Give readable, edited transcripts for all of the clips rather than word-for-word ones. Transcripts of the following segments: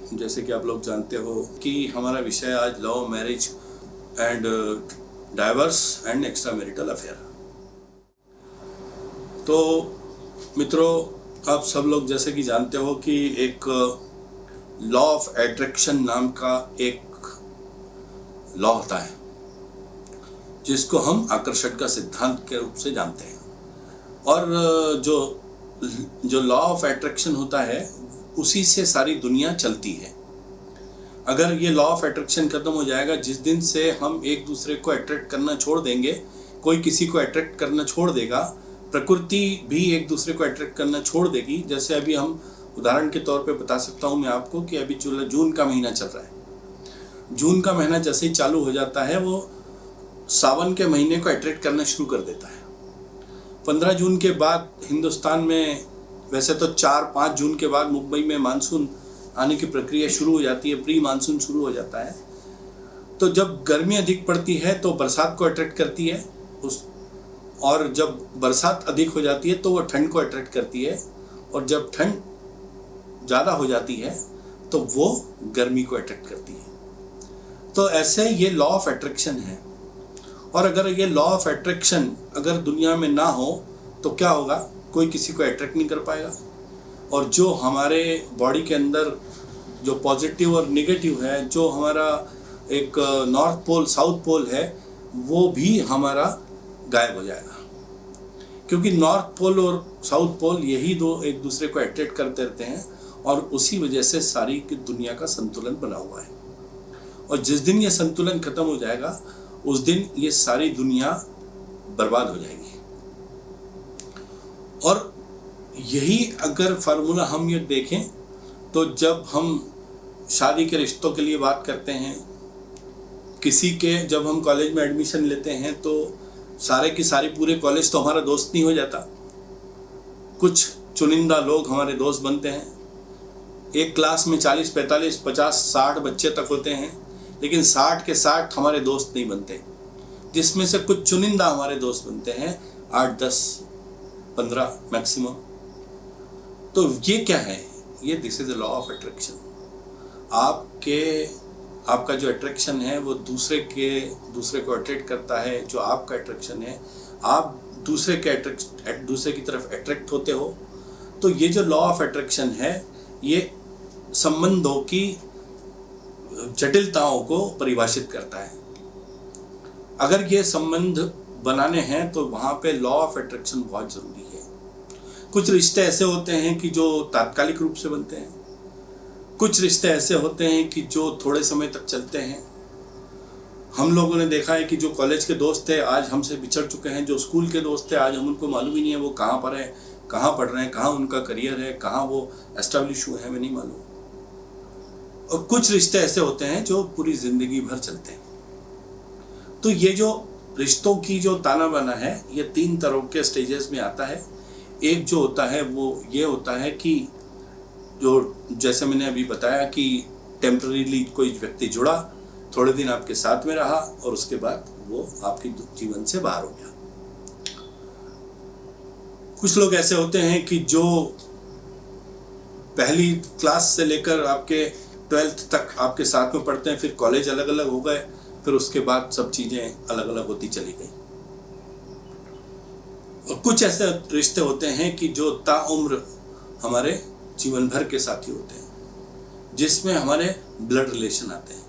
जैसे कि आप लोग जानते हो कि हमारा विषय आज love marriage and diverse and extra marital affair. तो मित्रों, आप सब लोग जैसे कि जानते हो कि एक लॉ ऑफ अट्रैक्शन नाम का एक लॉ होता है जिसको हम आकर्षण का सिद्धांत के रूप से जानते हैं। और जो लॉ ऑफ अट्रैक्शन होता है उसी से सारी दुनिया चलती है। अगर ये लॉ ऑफ अट्रैक्शन खत्म हो जाएगा, जिस दिन से हम एक दूसरे को अट्रैक्ट करना छोड़ देंगे, कोई किसी को अट्रैक्ट करना छोड़ देगा, प्रकृति भी एक दूसरे को अट्रैक्ट करना छोड़ देगी। जैसे अभी हम उदाहरण के तौर पे बता सकता हूँ मैं आपको कि अभी जून का महीना चल रहा है। जून का महीना जैसे ही चालू हो जाता है वो सावन के महीने को अट्रैक्ट करना शुरू कर देता है। 15 जून के बाद हिंदुस्तान में, वैसे तो 4-5 जून के बाद मुंबई में मानसून आने की प्रक्रिया शुरू हो जाती है, प्री मानसून शुरू हो जाता है। तो जब गर्मी अधिक पड़ती है तो बरसात को अट्रैक्ट करती है और जब बरसात अधिक हो जाती है तो वो ठंड को अट्रैक्ट करती है, और जब ठंड ज़्यादा हो जाती है तो वो गर्मी को अट्रैक्ट करती है। तो ऐसे ये लॉ ऑफ अट्रैक्शन है। और अगर ये लॉ ऑफ अट्रैक्शन अगर दुनिया में ना हो तो क्या होगा? कोई किसी को अट्रैक्ट नहीं कर पाएगा, और जो हमारे बॉडी के अंदर जो पॉजिटिव और नेगेटिव है, जो हमारा एक नॉर्थ पोल साउथ पोल है, वो भी हमारा गायब हो जाएगा। क्योंकि नॉर्थ पोल और साउथ पोल यही दो एक दूसरे को अट्रैक्ट करते रहते हैं, और उसी वजह से सारी की दुनिया का संतुलन बना हुआ है। और जिस दिन ये संतुलन खत्म हो जाएगा उस दिन ये सारी दुनिया बर्बाद हो जाएगी। और यही अगर फार्मूला हम ये देखें तो जब हम शादी के रिश्तों के लिए बात करते हैं, किसी के जब हम कॉलेज में एडमिशन लेते हैं तो सारे की सारी पूरे कॉलेज तो हमारा दोस्त नहीं हो जाता। कुछ चुनिंदा लोग हमारे दोस्त बनते हैं। एक क्लास में 40, 45, 50, 60 बच्चे तक होते हैं, लेकिन 60 के 60 हमारे दोस्त नहीं बनते, जिसमें से कुछ चुनिंदा हमारे दोस्त बनते हैं, 8, 10, 15 मैक्सिमम। तो ये क्या है? ये this is the law of attraction. आपका जो अट्रैक्शन है वो दूसरे को अट्रैक्ट करता है। जो आपका अट्रैक्शन है, आप दूसरे की तरफ अट्रैक्ट होते हो। तो ये जो लॉ ऑफ अट्रैक्शन है ये संबंधों की जटिलताओं को परिभाषित करता है। अगर ये संबंध बनाने हैं तो वहाँ पे लॉ ऑफ अट्रैक्शन बहुत ज़रूरी है। कुछ रिश्ते ऐसे होते हैं कि जो तात्कालिक रूप से बनते हैं, कुछ रिश्ते ऐसे होते हैं कि जो थोड़े समय तक चलते हैं। हम लोगों ने देखा है कि जो कॉलेज के दोस्त थे आज हमसे बिछड़ चुके हैं, जो स्कूल के दोस्त थे आज हम उनको मालूम ही नहीं है वो कहाँ पर है, कहाँ पढ़ रहे हैं, कहाँ उनका करियर है, कहाँ वो एस्टेब्लिश हुए हैं, हमें नहीं मालूम। और कुछ रिश्ते ऐसे होते हैं जो पूरी ज़िंदगी भर चलते हैं। तो ये जो रिश्तों की जो ताना बाना है ये 3 तरह के स्टेजेस में आता है। एक जो होता है वो ये होता है कि जो जैसे मैंने अभी बताया कि टेम्परेरीली कोई व्यक्ति जुड़ा, थोड़े दिन आपके साथ में रहा और उसके बाद वो आपके जीवन से बाहर हो गया। कुछ लोग ऐसे होते हैं कि जो पहली क्लास से लेकर आपके 12th तक आपके साथ में पढ़ते हैं, फिर कॉलेज अलग अलग हो गए, फिर उसके बाद सब चीज़ें अलग अलग होती चली गई। और कुछ ऐसे रिश्ते होते हैं कि जो ताउम्र हमारे जीवन भर के साथी होते हैं, जिसमें हमारे ब्लड रिलेशन आते हैं।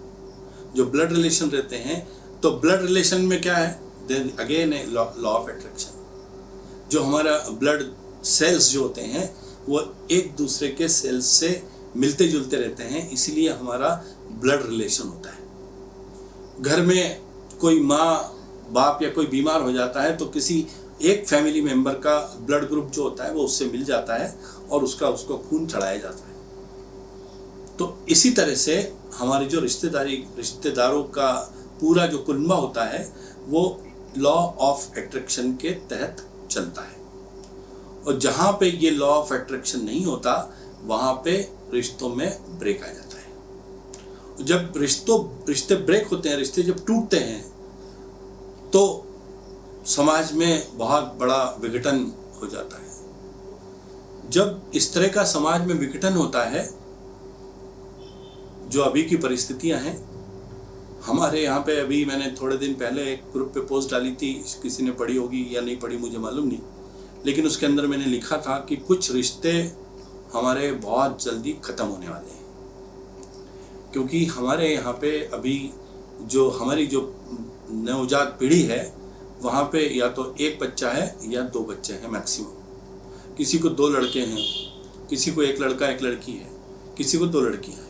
जो ब्लड रिलेशन रहते हैं, तो ब्लड रिलेशन में क्या है? देन अगेन है लॉ ऑफ अट्रैक्शन। जो हमारा ब्लड सेल्स जो होते हैं वो एक दूसरे के सेल्स से मिलते जुलते रहते हैं, इसलिए हमारा ब्लड रिलेशन होता है। घर में कोई माँ बाप या कोई बीमार हो जाता है तो किसी एक फैमिली मेंबर का ब्लड ग्रुप जो होता है वो उससे मिल जाता है और उसको खून चढ़ाया जाता है। तो इसी तरह से हमारी जो रिश्तेदारों का पूरा जो कुनबा होता है वो लॉ ऑफ अट्रैक्शन के तहत चलता है। और जहाँ पे ये लॉ ऑफ अट्रैक्शन नहीं होता वहाँ पे रिश्तों में ब्रेक आ जाता है। जब रिश्ते ब्रेक होते हैं, रिश्ते जब टूटते हैं तो समाज में बहुत बड़ा विघटन हो जाता है। जब इस तरह का समाज में विघटन होता है जो अभी की परिस्थितियां हैं, हमारे यहाँ पे अभी मैंने थोड़े दिन पहले एक ग्रुप पे पोस्ट डाली थी, किसी ने पढ़ी होगी या नहीं पढ़ी मुझे मालूम नहीं, लेकिन उसके अंदर मैंने लिखा था कि कुछ रिश्ते हमारे बहुत जल्दी ख़त्म होने वाले हैं, क्योंकि हमारे यहाँ पे अभी जो हमारी जो नवजात पीढ़ी है वहाँ पे या तो एक बच्चा है या 2 बच्चे हैं मैक्सिमम। किसी को 2 लड़के हैं, किसी को 1 लड़का 1 लड़की है, किसी को 2 लड़कियाँ हैं।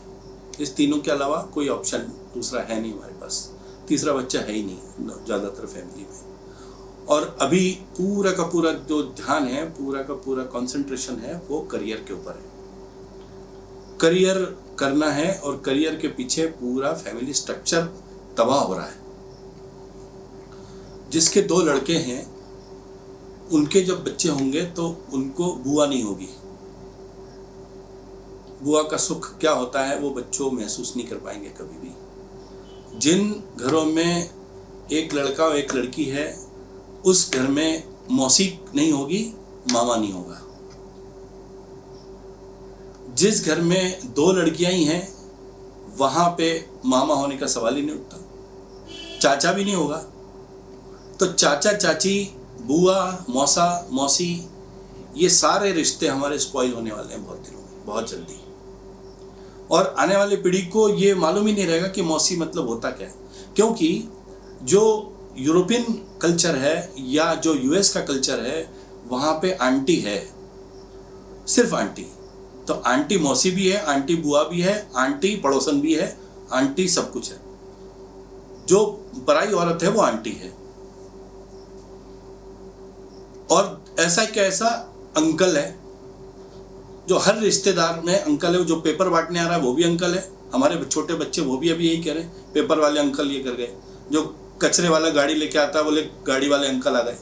इस तीनों के अलावा कोई ऑप्शन दूसरा है नहीं हमारे पास, तीसरा बच्चा है ही नहीं ज़्यादातर फैमिली में। और अभी पूरा का पूरा जो ध्यान है, पूरा का पूरा कंसंट्रेशन है वो करियर के ऊपर है। करियर करना है और करियर के पीछे पूरा फैमिली स्ट्रक्चर तबाह हो रहा है। जिसके 2 लड़के हैं उनके जब बच्चे होंगे तो उनको बुआ नहीं होगी। बुआ का सुख क्या होता है वो बच्चों महसूस नहीं कर पाएंगे कभी भी। जिन घरों में एक लड़का और एक लड़की है उस घर में मौसी नहीं होगी, मामा नहीं होगा। जिस घर में 2 लड़कियां ही हैं वहां पे मामा होने का सवाल ही नहीं उठता, चाचा भी नहीं होगा। तो चाचा चाची, बुआ, मौसा, मौसी, ये सारे रिश्ते हमारे स्पॉइल होने वाले हैं बहुत दिनों में, बहुत जल्दी। और आने वाली पीढ़ी को ये मालूम ही नहीं रहेगा कि मौसी मतलब होता क्या है, क्योंकि जो यूरोपियन कल्चर है या जो यूएस का कल्चर है वहाँ पे आंटी है, सिर्फ आंटी। तो आंटी मौसी भी है, आंटी बुआ भी है, आंटी पड़ोसन भी है, आंटी सब कुछ है। जो पराई औरत है वो आंटी है। और ऐसा क्या ऐसा अंकल है, जो हर रिश्तेदार में अंकल है। जो पेपर बांटने आ रहा है वो भी अंकल है। हमारे छोटे बच्चे वो भी अभी यही कह रहे हैं, पेपर वाले अंकल ये कर गए। जो कचरे वाला गाड़ी लेके आता है बोले गाड़ी वाले अंकल आ गए।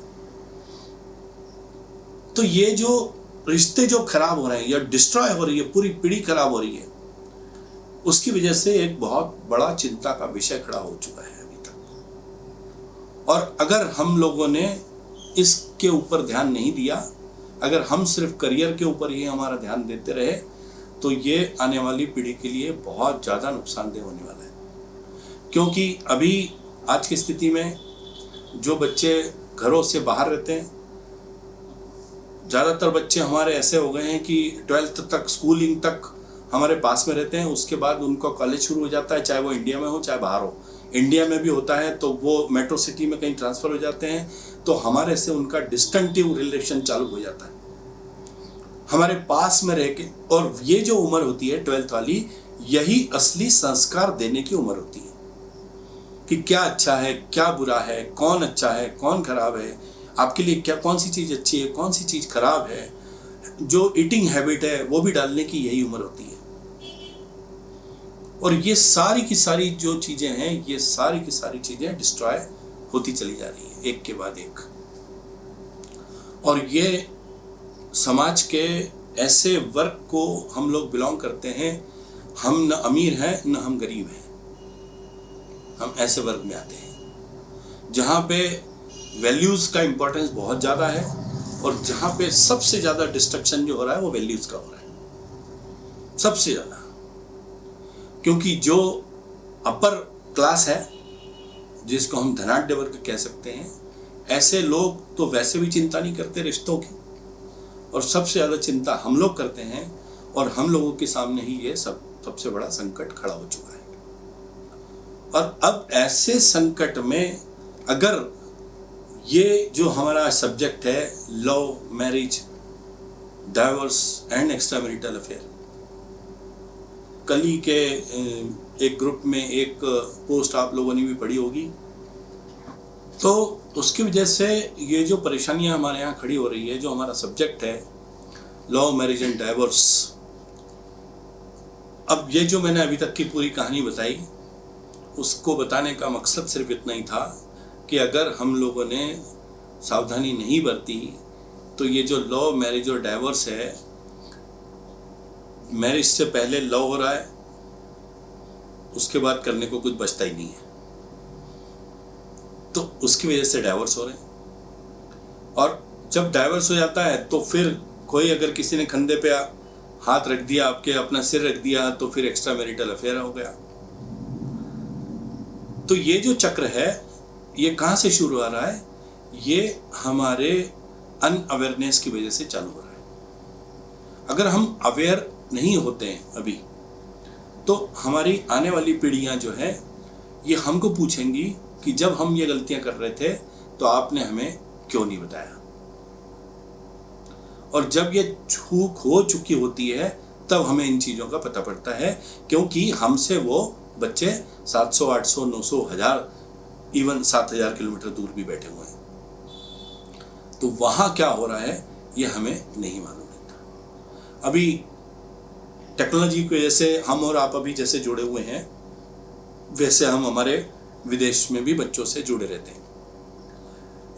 तो ये जो रिश्ते जो खराब हो रहे हैं या डिस्ट्रॉय हो रही है, पूरी पीढ़ी खराब हो रही है, उसकी वजह से एक बहुत बड़ा चिंता का विषय खड़ा हो चुका है अभी तक। और अगर हम लोगों ने इसके ऊपर ध्यान नहीं दिया, अगर हम सिर्फ करियर के ऊपर ही हमारा ध्यान देते रहे, तो ये आने वाली पीढ़ी के लिए बहुत ज़्यादा नुकसानदेह होने वाला है। क्योंकि अभी आज की स्थिति में जो बच्चे घरों से बाहर रहते हैं, ज़्यादातर बच्चे हमारे ऐसे हो गए हैं कि 12th तक, स्कूलिंग तक हमारे पास में रहते हैं। उसके बाद उनका कॉलेज शुरू हो जाता है, चाहे वो इंडिया में हो चाहे बाहर हो। इंडिया में भी होता है तो वो मेट्रो सिटी में कहीं ट्रांसफ़र हो जाते हैं, तो हमारे से उनका डिस्टेंटिव रिलेशन चालू हो जाता है हमारे पास में रह के। और ये जो उम्र होती है 12th वाली, यही असली संस्कार देने की उम्र होती है कि क्या अच्छा है, क्या बुरा है, कौन अच्छा है, कौन खराब है, आपके लिए क्या, कौन सी चीज़ अच्छी है, कौन सी चीज़ खराब है। जो ईटिंग हैबिट है वो भी डालने की यही उम्र होती है। और ये सारी की सारी जो चीज़ें हैं, ये सारी की सारी चीज़ें डिस्ट्रॉय होती चली जा रही है एक के बाद एक। और ये समाज के ऐसे वर्ग को हम लोग बिलोंग करते हैं, हम न अमीर हैं न हम गरीब हैं, हम ऐसे वर्ग में आते हैं जहाँ पे वैल्यूज़ का इम्पोर्टेंस बहुत ज़्यादा है और जहाँ पे सबसे ज़्यादा डिस्ट्रक्शन जो हो रहा है वो वैल्यूज़ का हो रहा है, सबसे ज़्यादा। क्योंकि जो अपर क्लास है, जिसको हम धनाढ्य वर्ग कह सकते हैं, ऐसे लोग तो वैसे भी चिंता नहीं करते रिश्तों की, और सबसे ज़्यादा चिंता हम लोग करते हैं। और हम लोगों के सामने ही ये सबसे बड़ा संकट खड़ा हो चुका है। और अब ऐसे संकट में अगर ये जो हमारा सब्जेक्ट है, love, marriage, divorce and extra marital affair, कल ही के एक ग्रुप में एक पोस्ट आप लोगों ने भी पढ़ी होगी, तो उसकी वजह से ये जो परेशानियां हमारे यहाँ खड़ी हो रही है, जो हमारा सब्जेक्ट है लव, मैरिज एंड डाइवोर्स। अब ये जो मैंने अभी तक की पूरी कहानी बताई, उसको बताने का मकसद सिर्फ इतना ही था कि अगर हम लोगों ने सावधानी नहीं बरती तो ये जो लव, मैरिज और डाइवोर्स है, मैरिज से पहले लव हो रहा है, उसके बाद करने को कुछ बचता ही नहीं है, तो उसकी वजह से डाइवोर्स हो रहे हैं। और जब डाइवोर्स हो जाता है तो फिर कोई अगर किसी ने कंधे पे हाथ रख दिया आपके, अपना सिर रख दिया, तो फिर एक्स्ट्रा मैरिटल अफेयर हो गया। तो ये जो चक्र है ये कहाँ से शुरू हो रहा है? ये हमारे अनअवेयरनेस की वजह से चालू हो रहा है। अगर हम अवेयर नहीं होते हैं अभी, तो हमारी आने वाली पीढ़ियां जो है ये हमको पूछेंगी कि जब हम ये गलतियां कर रहे थे तो आपने हमें क्यों नहीं बताया। और जब ये चूक हो चुकी होती है तब हमें इन चीज़ों का पता पड़ता है, क्योंकि हमसे वो बच्चे 700, 800, 900, 1000, इवन 7000 किलोमीटर दूर भी बैठे हुए हैं। तो वहाँ क्या हो रहा है ये हमें नहीं मालूम रहता। अभी टेक्नोलॉजी की वजह से हम और आप अभी जैसे जुड़े हुए हैं, वैसे हम हमारे विदेश में भी बच्चों से जुड़े रहते हैं।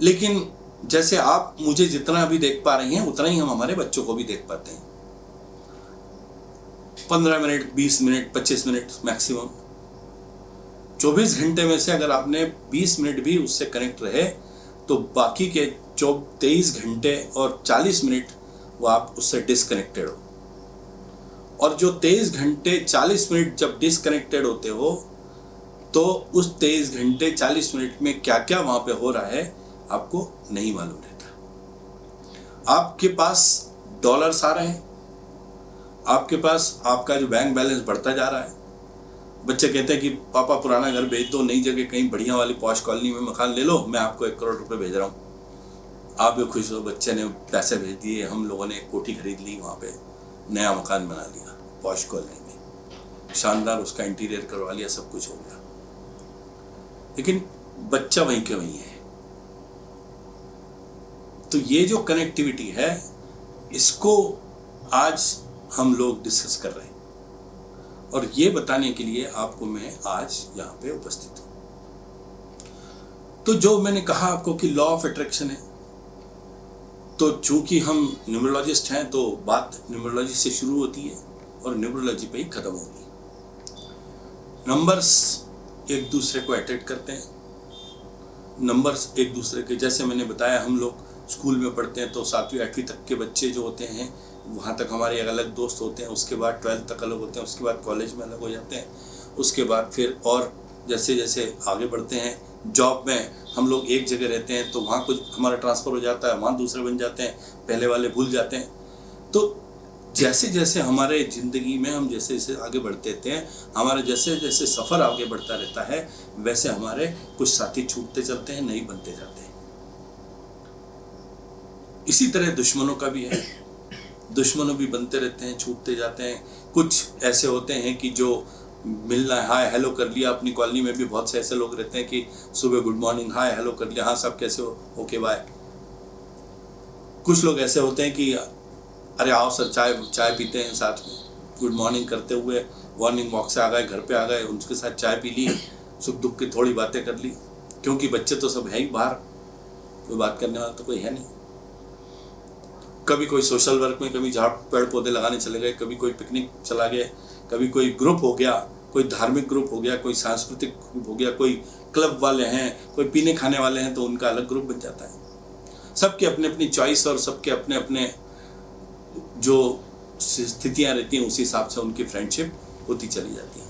लेकिन जैसे आप मुझे जितना अभी देख पा रही हैं उतना ही हम हमारे बच्चों को भी देख पाते हैं। 15 मिनट, 20 मिनट, 25 मिनट मैक्सिमम। 24 घंटे में से अगर आपने 20 मिनट भी उससे कनेक्ट रहे तो बाकी के 23 घंटे और 40 मिनट वो आप उससे डिसकनेक्टेड हो। और जो 23 घंटे 40 मिनट जब डिसकनेक्टेड होते हो तो उस 23 घंटे 40 मिनट में क्या क्या वहाँ पे हो रहा है आपको नहीं मालूम रहता। आपके पास डॉलर्स आ रहे हैं, आपके पास आपका जो बैंक बैलेंस बढ़ता जा रहा है। बच्चे कहते हैं कि पापा पुराना घर भेज दो, नई जगह कहीं बढ़िया वाली पॉश कॉलोनी में मकान ले लो, मैं आपको 1 करोड़ रुपए भेज रहा हूँ। आप भी खुश हो, बच्चे ने पैसे भेज दिए, हम लोगों ने एक कोठी खरीद ली, वहाँ पे नया मकान बना लिया पॉश कॉलोनी में, शानदार उसका इंटीरियर करवा लिया, सब कुछ हो गया। लेकिन बच्चा वहीं के वहीं है। तो ये जो कनेक्टिविटी है इसको आज हम लोग डिस्कस कर रहे हैं, और ये बताने के लिए आपको मैं आज यहाँ पे उपस्थित हूँ। तो जो मैंने कहा आपको कि लॉ ऑफ अट्रैक्शन है, तो चूंकि हम न्यूमरोलॉजिस्ट हैं तो बात न्यूमरोलॉजी से शुरू होती है और न्यूमरोलॉजी पे ही खत्म होगी। नंबर्स एक दूसरे को अट्रैक्ट करते हैं। नंबर्स एक दूसरे के, जैसे मैंने बताया, हम लोग स्कूल में पढ़ते हैं तो 7वीं 8वीं तक के बच्चे जो होते हैं वहाँ तक हमारे अलग दोस्त होते हैं, उसके बाद 12th तक अलग होते हैं, उसके बाद कॉलेज में अलग हो जाते हैं, उसके बाद फिर और जैसे जैसे आगे बढ़ते हैं जॉब में हम लोग एक जगह रहते हैं तो वहाँ कुछ हमारा ट्रांसफ़र हो जाता है, वहाँ दूसरे बन जाते हैं, पहले वाले भूल जाते हैं। तो जैसे जैसे हमारे ज़िंदगी में हम जैसे जैसे आगे बढ़ते रहते हैं, हमारा जैसे जैसे सफ़र आगे बढ़ता रहता है, वैसे हमारे कुछ साथी छूटते चलते हैं, नहीं बनते जाते हैं। इसी तरह दुश्मनों का भी है, दुश्मनों भी बनते रहते हैं, छूटते जाते हैं। कुछ ऐसे होते हैं कि जो मिलना है, हाय हेलो कर लिया। अपनी कॉलोनी में भी बहुत से ऐसे लोग रहते हैं कि सुबह गुड मॉर्निंग, हाय हेलो कर लिया, हाँ सब कैसे हो, ओके बाय। कुछ लोग ऐसे होते हैं कि अरे आओ सर चाय पीते हैं साथ में, गुड मॉर्निंग करते हुए मॉर्निंग वॉक से आ गए, घर पे आ गए, उनके साथ चाय पी ली, सुख दुख की थोड़ी बातें कर ली, क्योंकि बच्चे तो सब है ही बाहर, कोई बात करने वाला तो कोई है नहीं। कभी कोई सोशल वर्क में, कभी झाड़ पेड़ पौधे लगाने चले गए, कभी कोई पिकनिक चला गया, कभी कोई ग्रुप हो गया, कोई धार्मिक ग्रुप हो गया, कोई सांस्कृतिक ग्रुप हो गया, कोई क्लब वाले हैं, कोई पीने खाने वाले हैं, तो उनका अलग ग्रुप बन जाता है। सबके अपने अपनी चॉइस और सबके अपने अपने जो स्थितियाँ रहती हैं उसी हिसाब से उनकी फ्रेंडशिप होती चली जाती है।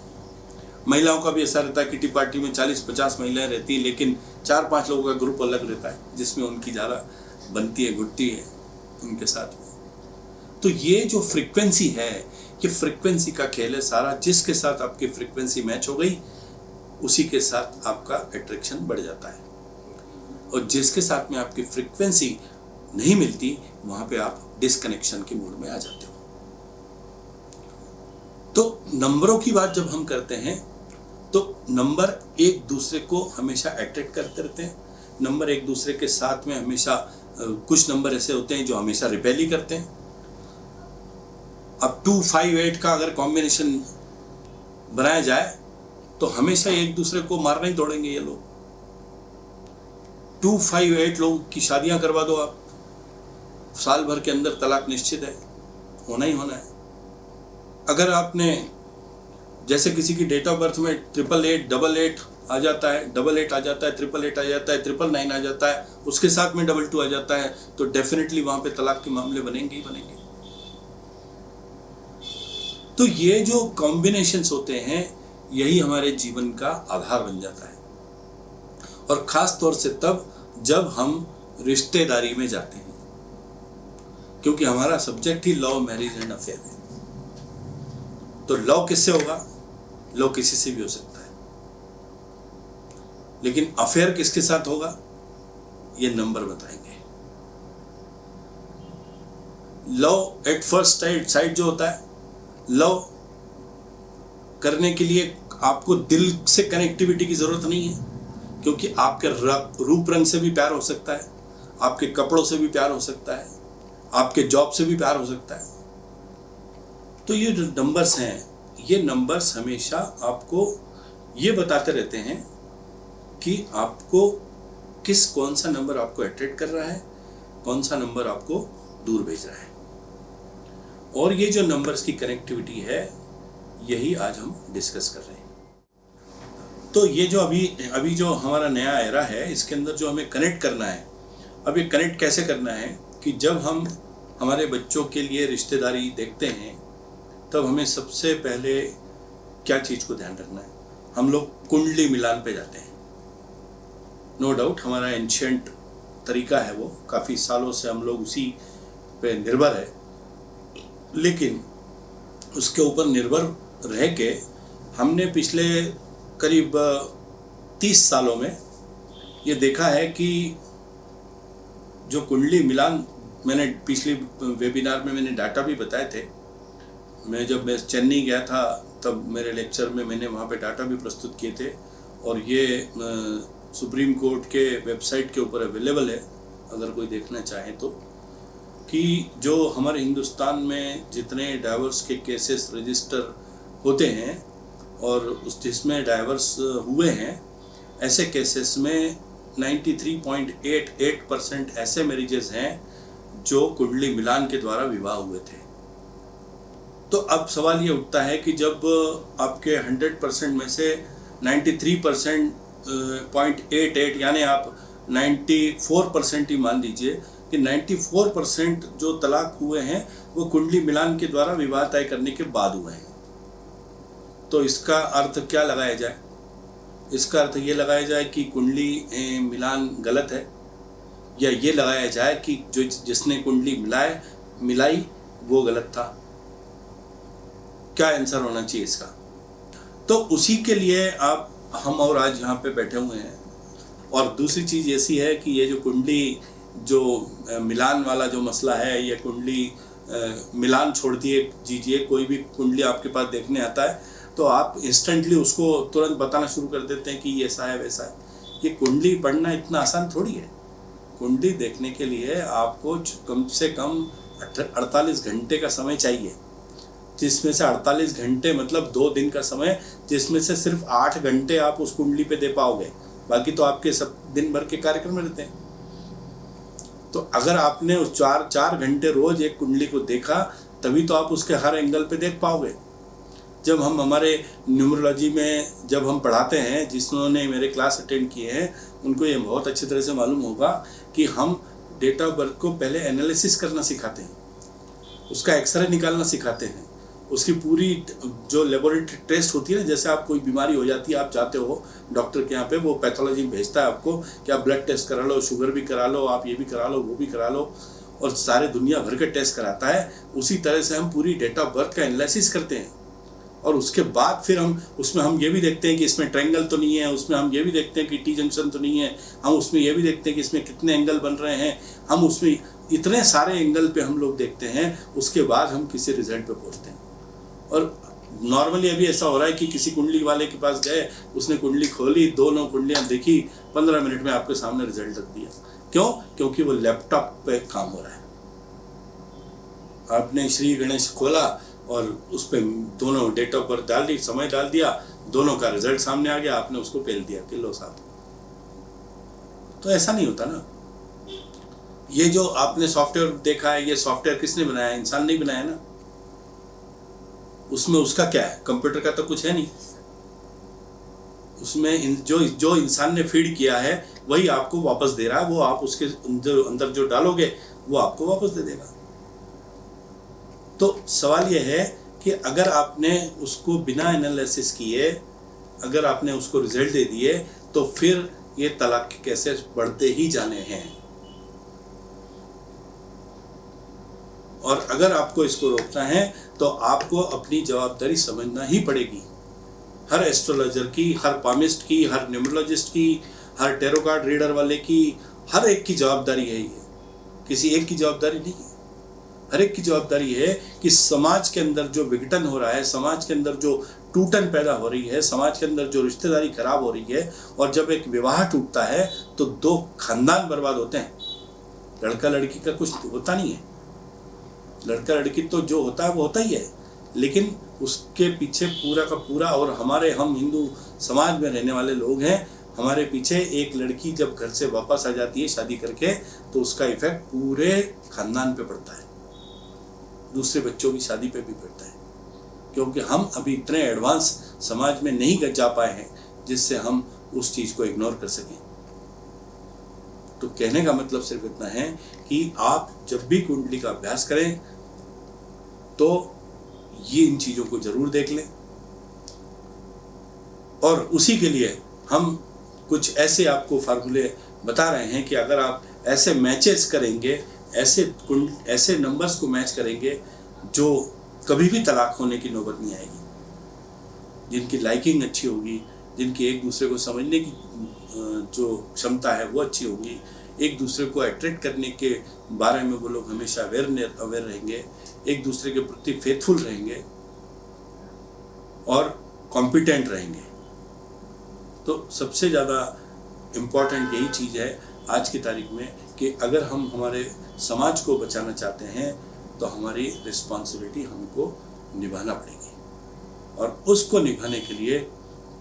महिलाओं का भी ऐसा रहता है, किटी पार्टी में 40-50 महिलाएं रहती हैं, लेकिन 4-5 लोगों का ग्रुप अलग रहता है जिसमें उनकी ज़्यादा बनती है, घुटती है उनके साथ में। तो ये जो फ्रीक्वेंसी है, ये फ्रीक्वेंसी का खेल है सारा। जिसके साथ आपकी फ्रीक्वेंसी मैच हो गई उसी के साथ आपका अट्रैक्शन बढ़ जाता है, और जिसके साथ में आपकी फ्रीक्वेंसी नहीं मिलती वहां पे आप डिसकनेक्शन के मूड में आ जाते हो। तो नंबरों की बात जब हम करते हैं तो नंबर एक दूसरे को हमेशा अट्रैक्ट करते रहते हैं। नंबर एक दूसरे के साथ में हमेशा, कुछ नंबर ऐसे होते हैं जो हमेशा रिपेल ही करते हैं। अब 258 का अगर कॉम्बिनेशन बनाया जाए तो हमेशा एक दूसरे को मारना ही दौड़ेंगे ये लोग। 258 लोगों की शादियां करवा दो आप, साल भर के अंदर तलाक निश्चित है, होना ही होना है। अगर आपने जैसे किसी की डेट ऑफ बर्थ में 888, 88 आ जाता है, 88 आ जाता है, 888 आ जाता है, 999 आ जाता है, उसके साथ में 22 आ जाता है, तो डेफिनेटली वहाँ पे तलाक के मामले बनेंगे ही बनेंगे। तो ये जो कॉम्बिनेशंस होते हैं यही हमारे जीवन का आधार बन जाता है, और ख़ास तौर से तब जब हम रिश्तेदारी में जाते हैं, क्योंकि हमारा subject he love, marriage and affair है। तो लव किससे होगा? लव किसी से भी हो सकता है, लेकिन अफेयर किसके साथ होगा ये नंबर बताएंगे। लव एट फर्स्ट साइट जो होता है, लव करने के लिए आपको दिल से कनेक्टिविटी की जरूरत नहीं है, क्योंकि आपके रूप रंग से भी प्यार हो सकता है, आपके कपड़ों से भी प्यार हो सकता है, आपके जॉब से भी प्यार हो सकता है। तो ये जो नंबर्स हैं, ये नंबर्स हमेशा आपको ये बताते रहते हैं कि आपको कौन सा नंबर आपको अट्रैक्ट कर रहा है, कौन सा नंबर आपको दूर भेज रहा है। और ये जो नंबर्स की कनेक्टिविटी है यही आज हम डिस्कस कर रहे हैं। तो ये जो अभी जो हमारा नया एरा है, इसके अंदर जो हमें कनेक्ट करना है, अब ये कनेक्ट कैसे करना है कि जब हम हमारे बच्चों के लिए रिश्तेदारी देखते हैं तब हमें सबसे पहले क्या चीज़ को ध्यान रखना है? हम लोग कुंडली मिलान पे जाते हैं। नो डाउट हमारा एंशिएंट तरीका है, वो काफ़ी सालों से हम लोग उसी पे निर्भर है, लेकिन उसके ऊपर निर्भर रह के हमने पिछले करीब 30 सालों में ये देखा है कि जो कुंडली मिलान, मैंने पिछले वेबिनार में मैंने डाटा भी बताए थे। जब मैं चेन्नई गया था तब मेरे लेक्चर में मैंने वहाँ पे डाटा भी प्रस्तुत किए थे, और ये सुप्रीम कोर्ट के वेबसाइट के ऊपर अवेलेबल है अगर कोई देखना चाहे तो, कि जो हमारे हिंदुस्तान में जितने डाइवर्स के केसेस रजिस्टर होते हैं और उस जिसमें डाइवर्स हुए हैं, ऐसे केसेस में 93.88% ऐसे मैरिजेस हैं जो कुंडली मिलान के द्वारा विवाह हुए थे। तो अब सवाल ये उठता है कि जब आपके 100% में से 93.88 यानी आप 94% ही मान लीजिए कि 94% जो तलाक हुए हैं वो कुंडली मिलान के द्वारा विवाह तय करने के बाद हुए हैं। तो इसका अर्थ क्या लगाया जाए? इसका अर्थ ये लगाया जाए कि कुंडली मिलान गलत है, या ये लगाया जाए कि जो जिसने कुंडली मिलाई वो गलत था? क्या आंसर होना चाहिए इसका? तो उसी के लिए हम और आज यहाँ पे बैठे हुए हैं। और दूसरी चीज़ ऐसी है कि ये जो कुंडली जो मिलान वाला जो मसला है, ये कुंडली मिलान छोड़ दीजिए, कोई भी कुंडली आपके पास देखने आता है तो आप इंस्टेंटली उसको तुरंत बताना शुरू कर देते हैं कि ये ऐसा है वैसा है। ये कुंडली पढ़ना इतना आसान थोड़ी है। कुंडली देखने के लिए आपको कम से कम 48 घंटे का समय चाहिए, जिसमें से 48 घंटे मतलब 2 दिन का समय, जिसमें से सिर्फ 8 घंटे आप उस कुंडली पे दे पाओगे, बाकी तो आपके सब दिन भर के कार्यक्रम रहते हैं। तो अगर आपने उस 4 घंटे रोज एक कुंडली को देखा तभी तो आप उसके हर एंगल पे देख पाओगे। जब हम हमारे न्यूमरोलॉजी में जब हम पढ़ाते हैं, जिन्होंने मेरे क्लास अटेंड किए हैं उनको ये बहुत अच्छी तरह से मालूम होगा कि हम डेट ऑफ बर्थ को पहले एनालिसिस करना सिखाते हैं, उसका एक्सरे निकालना सिखाते हैं, उसकी पूरी जो लेबोरेटरी टेस्ट होती है ना, जैसे आप कोई बीमारी हो जाती है, आप जाते हो डॉक्टर के यहाँ पे, वो पैथोलॉजी भेजता है आपको कि आप ब्लड टेस्ट करा लो, शुगर भी करा लो, आप ये भी करा लो, वो भी करा लो, और सारे दुनिया भर के टेस्ट कराता है। उसी तरह से हम पूरी डेट ऑफ बर्थ का एनालिसिस करते हैं, और उसके बाद फिर हम उसमें हम ये भी देखते हैं कि इसमें ट्रायंगल तो नहीं है, उसमें हम ये भी देखते हैं कि टी जंक्शन तो नहीं है, हम उसमें ये भी देखते हैं कि इसमें कितने एंगल बन रहे हैं, हम उसमें इतने सारे एंगल पे हम लोग देखते हैं, उसके बाद हम किसी रिजल्ट पे पहुँचते हैं। और नॉर्मली अभी ऐसा हो रहा है कि किसी कुंडली वाले के पास गए, उसने कुंडली खोली, 2 कुंडलियाँ देखी, 15 मिनट में आपके सामने रिजल्ट रख दिया। क्यों? क्योंकि वो लैपटॉप पे काम हो रहा है। आपने श्री गणेश खोला और उस पर दोनों डेट ऑफ बर्थ डाल दी, समय डाल दिया, दोनों का रिजल्ट सामने आ गया, आपने उसको पेल दिया कि लो साहब। तो ऐसा नहीं होता ना। ये जो आपने सॉफ्टवेयर देखा है, ये सॉफ्टवेयर किसने बनाया? इंसान नहीं बनाया ना। उसमें उसका क्या है? कंप्यूटर का तो कुछ है नहीं। उसमें जो इंसान ने फीड किया है वही आपको वापस दे रहा है, वो आप उसके अंदर जो डालोगे वो आपको वापस दे देगा। तो सवाल यह है कि अगर आपने उसको बिना एनालिसिस किए अगर आपने उसको रिजल्ट दे दिए तो फिर ये तलाक के केसेस बढ़ते ही जाने हैं। और अगर आपको इसको रोकना है तो आपको अपनी जवाबदारी समझना ही पड़ेगी। हर एस्ट्रोलॉजर की, हर पामिस्ट की, हर न्यूमरोलॉजिस्ट की, हर टैरो कार्ड रीडर वाले की, हर एक की जवाबदारी है ये, किसी एक की जवाबदारी नहीं है। हर एक की जवाबदारी है कि समाज के अंदर जो विघटन हो रहा है, समाज के अंदर जो टूटन पैदा हो रही है, समाज के अंदर जो रिश्तेदारी खराब हो रही है, और जब एक विवाह टूटता है तो 2 खानदान बर्बाद होते हैं। लड़का लड़की का कुछ होता नहीं है, लड़का लड़की तो जो होता है वो होता ही है, लेकिन उसके पीछे पूरा का पूरा, और हम हिंदू समाज में रहने वाले लोग हैं, हमारे पीछे एक लड़की जब घर से वापस आ जाती है शादी करके तो उसका इफेक्ट पूरे खानदान पे पड़ता है, दूसरे बच्चों की शादी पे भी पड़ता है, क्योंकि हम अभी इतने एडवांस समाज में नहीं जा पाए हैं जिससे हम उस चीज़ को इग्नोर कर सकें। तो कहने का मतलब सिर्फ इतना है कि आप जब भी कुंडली का अभ्यास करें तो ये इन चीज़ों को जरूर देख लें, और उसी के लिए हम कुछ ऐसे आपको फार्मूले बता रहे हैं कि अगर आप ऐसे मैचेस करेंगे, ऐसे नंबर्स को मैच करेंगे जो कभी भी तलाक होने की नौबत नहीं आएगी, जिनकी लाइकिंग अच्छी होगी, जिनकी एक दूसरे को समझने की जो क्षमता है वो अच्छी होगी, एक दूसरे को अट्रैक्ट करने के बारे में वो लोग हमेशा अवेयर रहेंगे, एक दूसरे के प्रति फेथफुल रहेंगे और कॉम्पिटेंट रहेंगे। तो सबसे ज़्यादा इम्पॉर्टेंट यही चीज़ है आज की तारीख में कि अगर हम हमारे समाज को बचाना चाहते हैं तो हमारी रिस्पॉन्सिबिलिटी हमको निभाना पड़ेगी, और उसको निभाने के लिए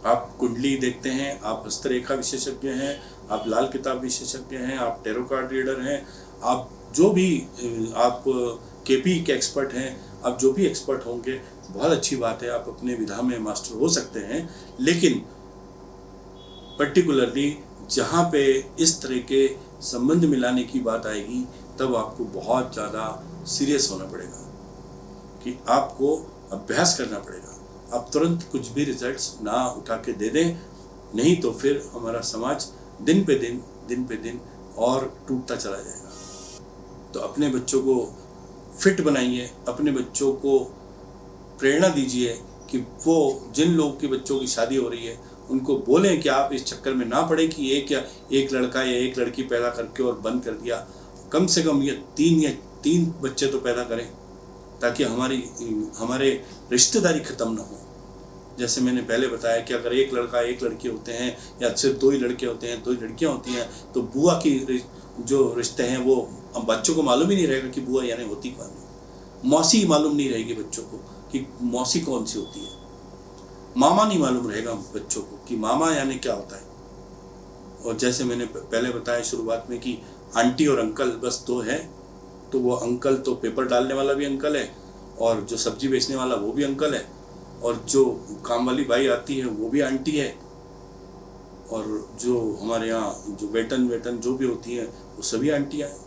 आप कुंडली देखते हैं, आप हस्तरेखा विशेषज्ञ हैं, आप लाल किताब विशेषज्ञ हैं, आप टैरो कार्ड रीडर हैं, आप जो भी आप केपी के एक्सपर्ट हैं, आप जो भी एक्सपर्ट होंगे बहुत अच्छी बात है, आप अपने विधा में मास्टर हो सकते हैं, लेकिन पर्टिकुलरली जहाँ पे इस तरह के संबंध मिलाने की बात आएगी तब आपको बहुत ज़्यादा सीरियस होना पड़ेगा कि आपको अभ्यास करना पड़ेगा। आप तुरंत कुछ भी रिजल्ट्स ना उठा के दे दें, नहीं तो फिर हमारा समाज दिन पे दिन और टूटता चला जाएगा। तो अपने बच्चों को फिट बनाइए, अपने बच्चों को प्रेरणा दीजिए कि वो जिन लोगों के बच्चों की शादी हो रही है उनको बोलें कि आप इस चक्कर में ना पड़े कि एक लड़का या एक लड़की पैदा करके और बंद कर दिया, कम से कम ये 3 बच्चे तो पैदा करें ताकि हमारे रिश्तेदारी ख़त्म ना हो। जैसे मैंने पहले बताया कि अगर एक लड़का एक लड़की होते हैं या सिर्फ 2 ही लड़के होते हैं, 2 ही लड़कियां होती हैं, तो बुआ की जो रिश्ते हैं वो अब बच्चों को मालूम ही नहीं रहेगा कि बुआ यानी होती कौन है, मौसी मालूम नहीं रहेगी बच्चों को कि मौसी कौन सी होती है, मामा नहीं मालूम रहेगा बच्चों को कि मामा यानी क्या होता है। और जैसे मैंने पहले बताया शुरुआत में कि आंटी और अंकल बस 2 हैं, तो वो अंकल तो पेपर डालने वाला भी अंकल है, और जो सब्जी बेचने वाला वो भी अंकल है, और जो काम वाली बाई आती है वो भी आंटी है, और जो हमारे यहाँ जो वेटन जो भी होती हैं वो सभी आंटियाँ हैं।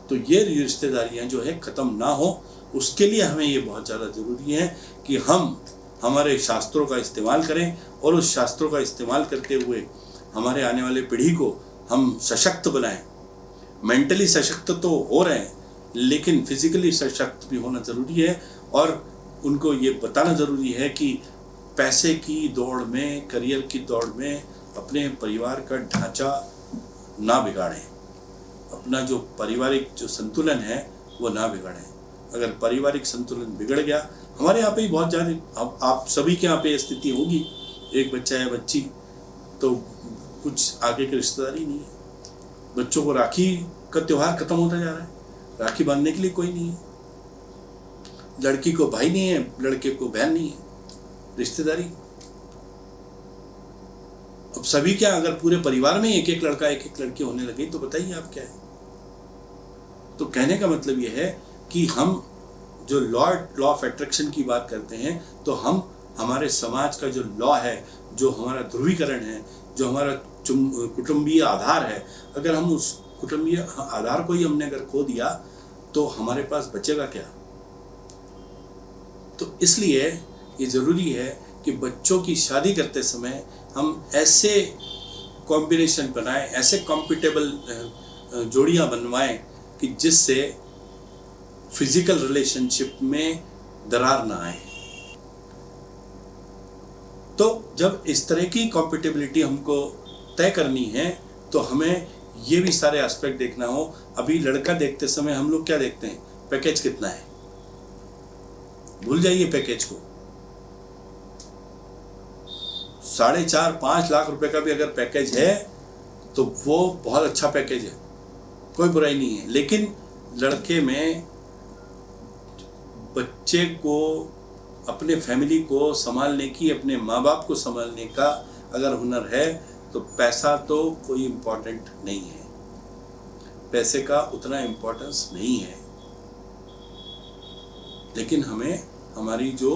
तो ये रिश्तेदारियाँ जो है ख़त्म ना हो, उसके लिए हमें ये बहुत ज़्यादा ज़रूरी है कि हम हमारे शास्त्रों का इस्तेमाल करें, और उस शास्त्रों का इस्तेमाल करते हुए हमारे आने वाले पीढ़ी को हम सशक्त बनाएं। मेंटली सशक्त तो हो रहे हैं, लेकिन फिजिकली सशक्त भी होना ज़रूरी है, और उनको ये बताना ज़रूरी है कि पैसे की दौड़ में, करियर की दौड़ में अपने परिवार का ढांचा ना बिगाड़ें, अपना जो पारिवारिक जो संतुलन है वो ना बिगाड़ें। अगर पारिवारिक संतुलन बिगड़ गया, हमारे यहाँ पे ही बहुत ज़्यादा, अब आप सभी के यहाँ पे स्थिति होगी, एक बच्चा या बच्ची तो कुछ आगे की रिश्तेदारी नहीं है, बच्चों को राखी का त्यौहार खत्म होता जा रहा है, राखी बांधने के लिए कोई नहीं है, लड़की को भाई नहीं है, लड़के को बहन नहीं है, रिश्तेदारी। अब सभी क्या, अगर पूरे परिवार में एक एक लड़का एक एक लड़की होने लगे तो बताइए आप क्या है। तो कहने का मतलब ये है कि हम जो लॉ ऑफ अट्रैक्शन की बात करते हैं, तो हम हमारे समाज का जो लॉ है, जो हमारा ध्रुवीकरण है, जो हमारा कुटुंबीय आधार है, अगर हम उस कुटुंबीय आधार को ही हमने अगर खो दिया तो हमारे पास बचेगा क्या। तो इसलिए ये ज़रूरी है कि बच्चों की शादी करते समय हम ऐसे कॉम्बिनेशन बनाएं, ऐसे कॉम्पिटेबल जोड़ियां बनवाएं कि जिससे फिजिकल रिलेशनशिप में दरार ना आए। तो जब इस तरह की कॉम्पिटेबिलिटी हमको तय करनी है तो हमें ये भी सारे एस्पेक्ट देखना हो। अभी लड़का देखते समय हम लोग क्या देखते हैं, पैकेज कितना है, भूल जाइए पैकेज को। 4.5-5 लाख रुपए का भी अगर पैकेज है तो वो बहुत अच्छा पैकेज है, कोई बुराई नहीं है। लेकिन लड़के में बच्चे को, अपने फैमिली को संभालने की, अपने माँ बाप को संभालने का अगर हुनर है तो पैसा तो कोई इम्पोर्टेंट नहीं है, पैसे का उतना इम्पोर्टेंस नहीं है। लेकिन हमें हमारी जो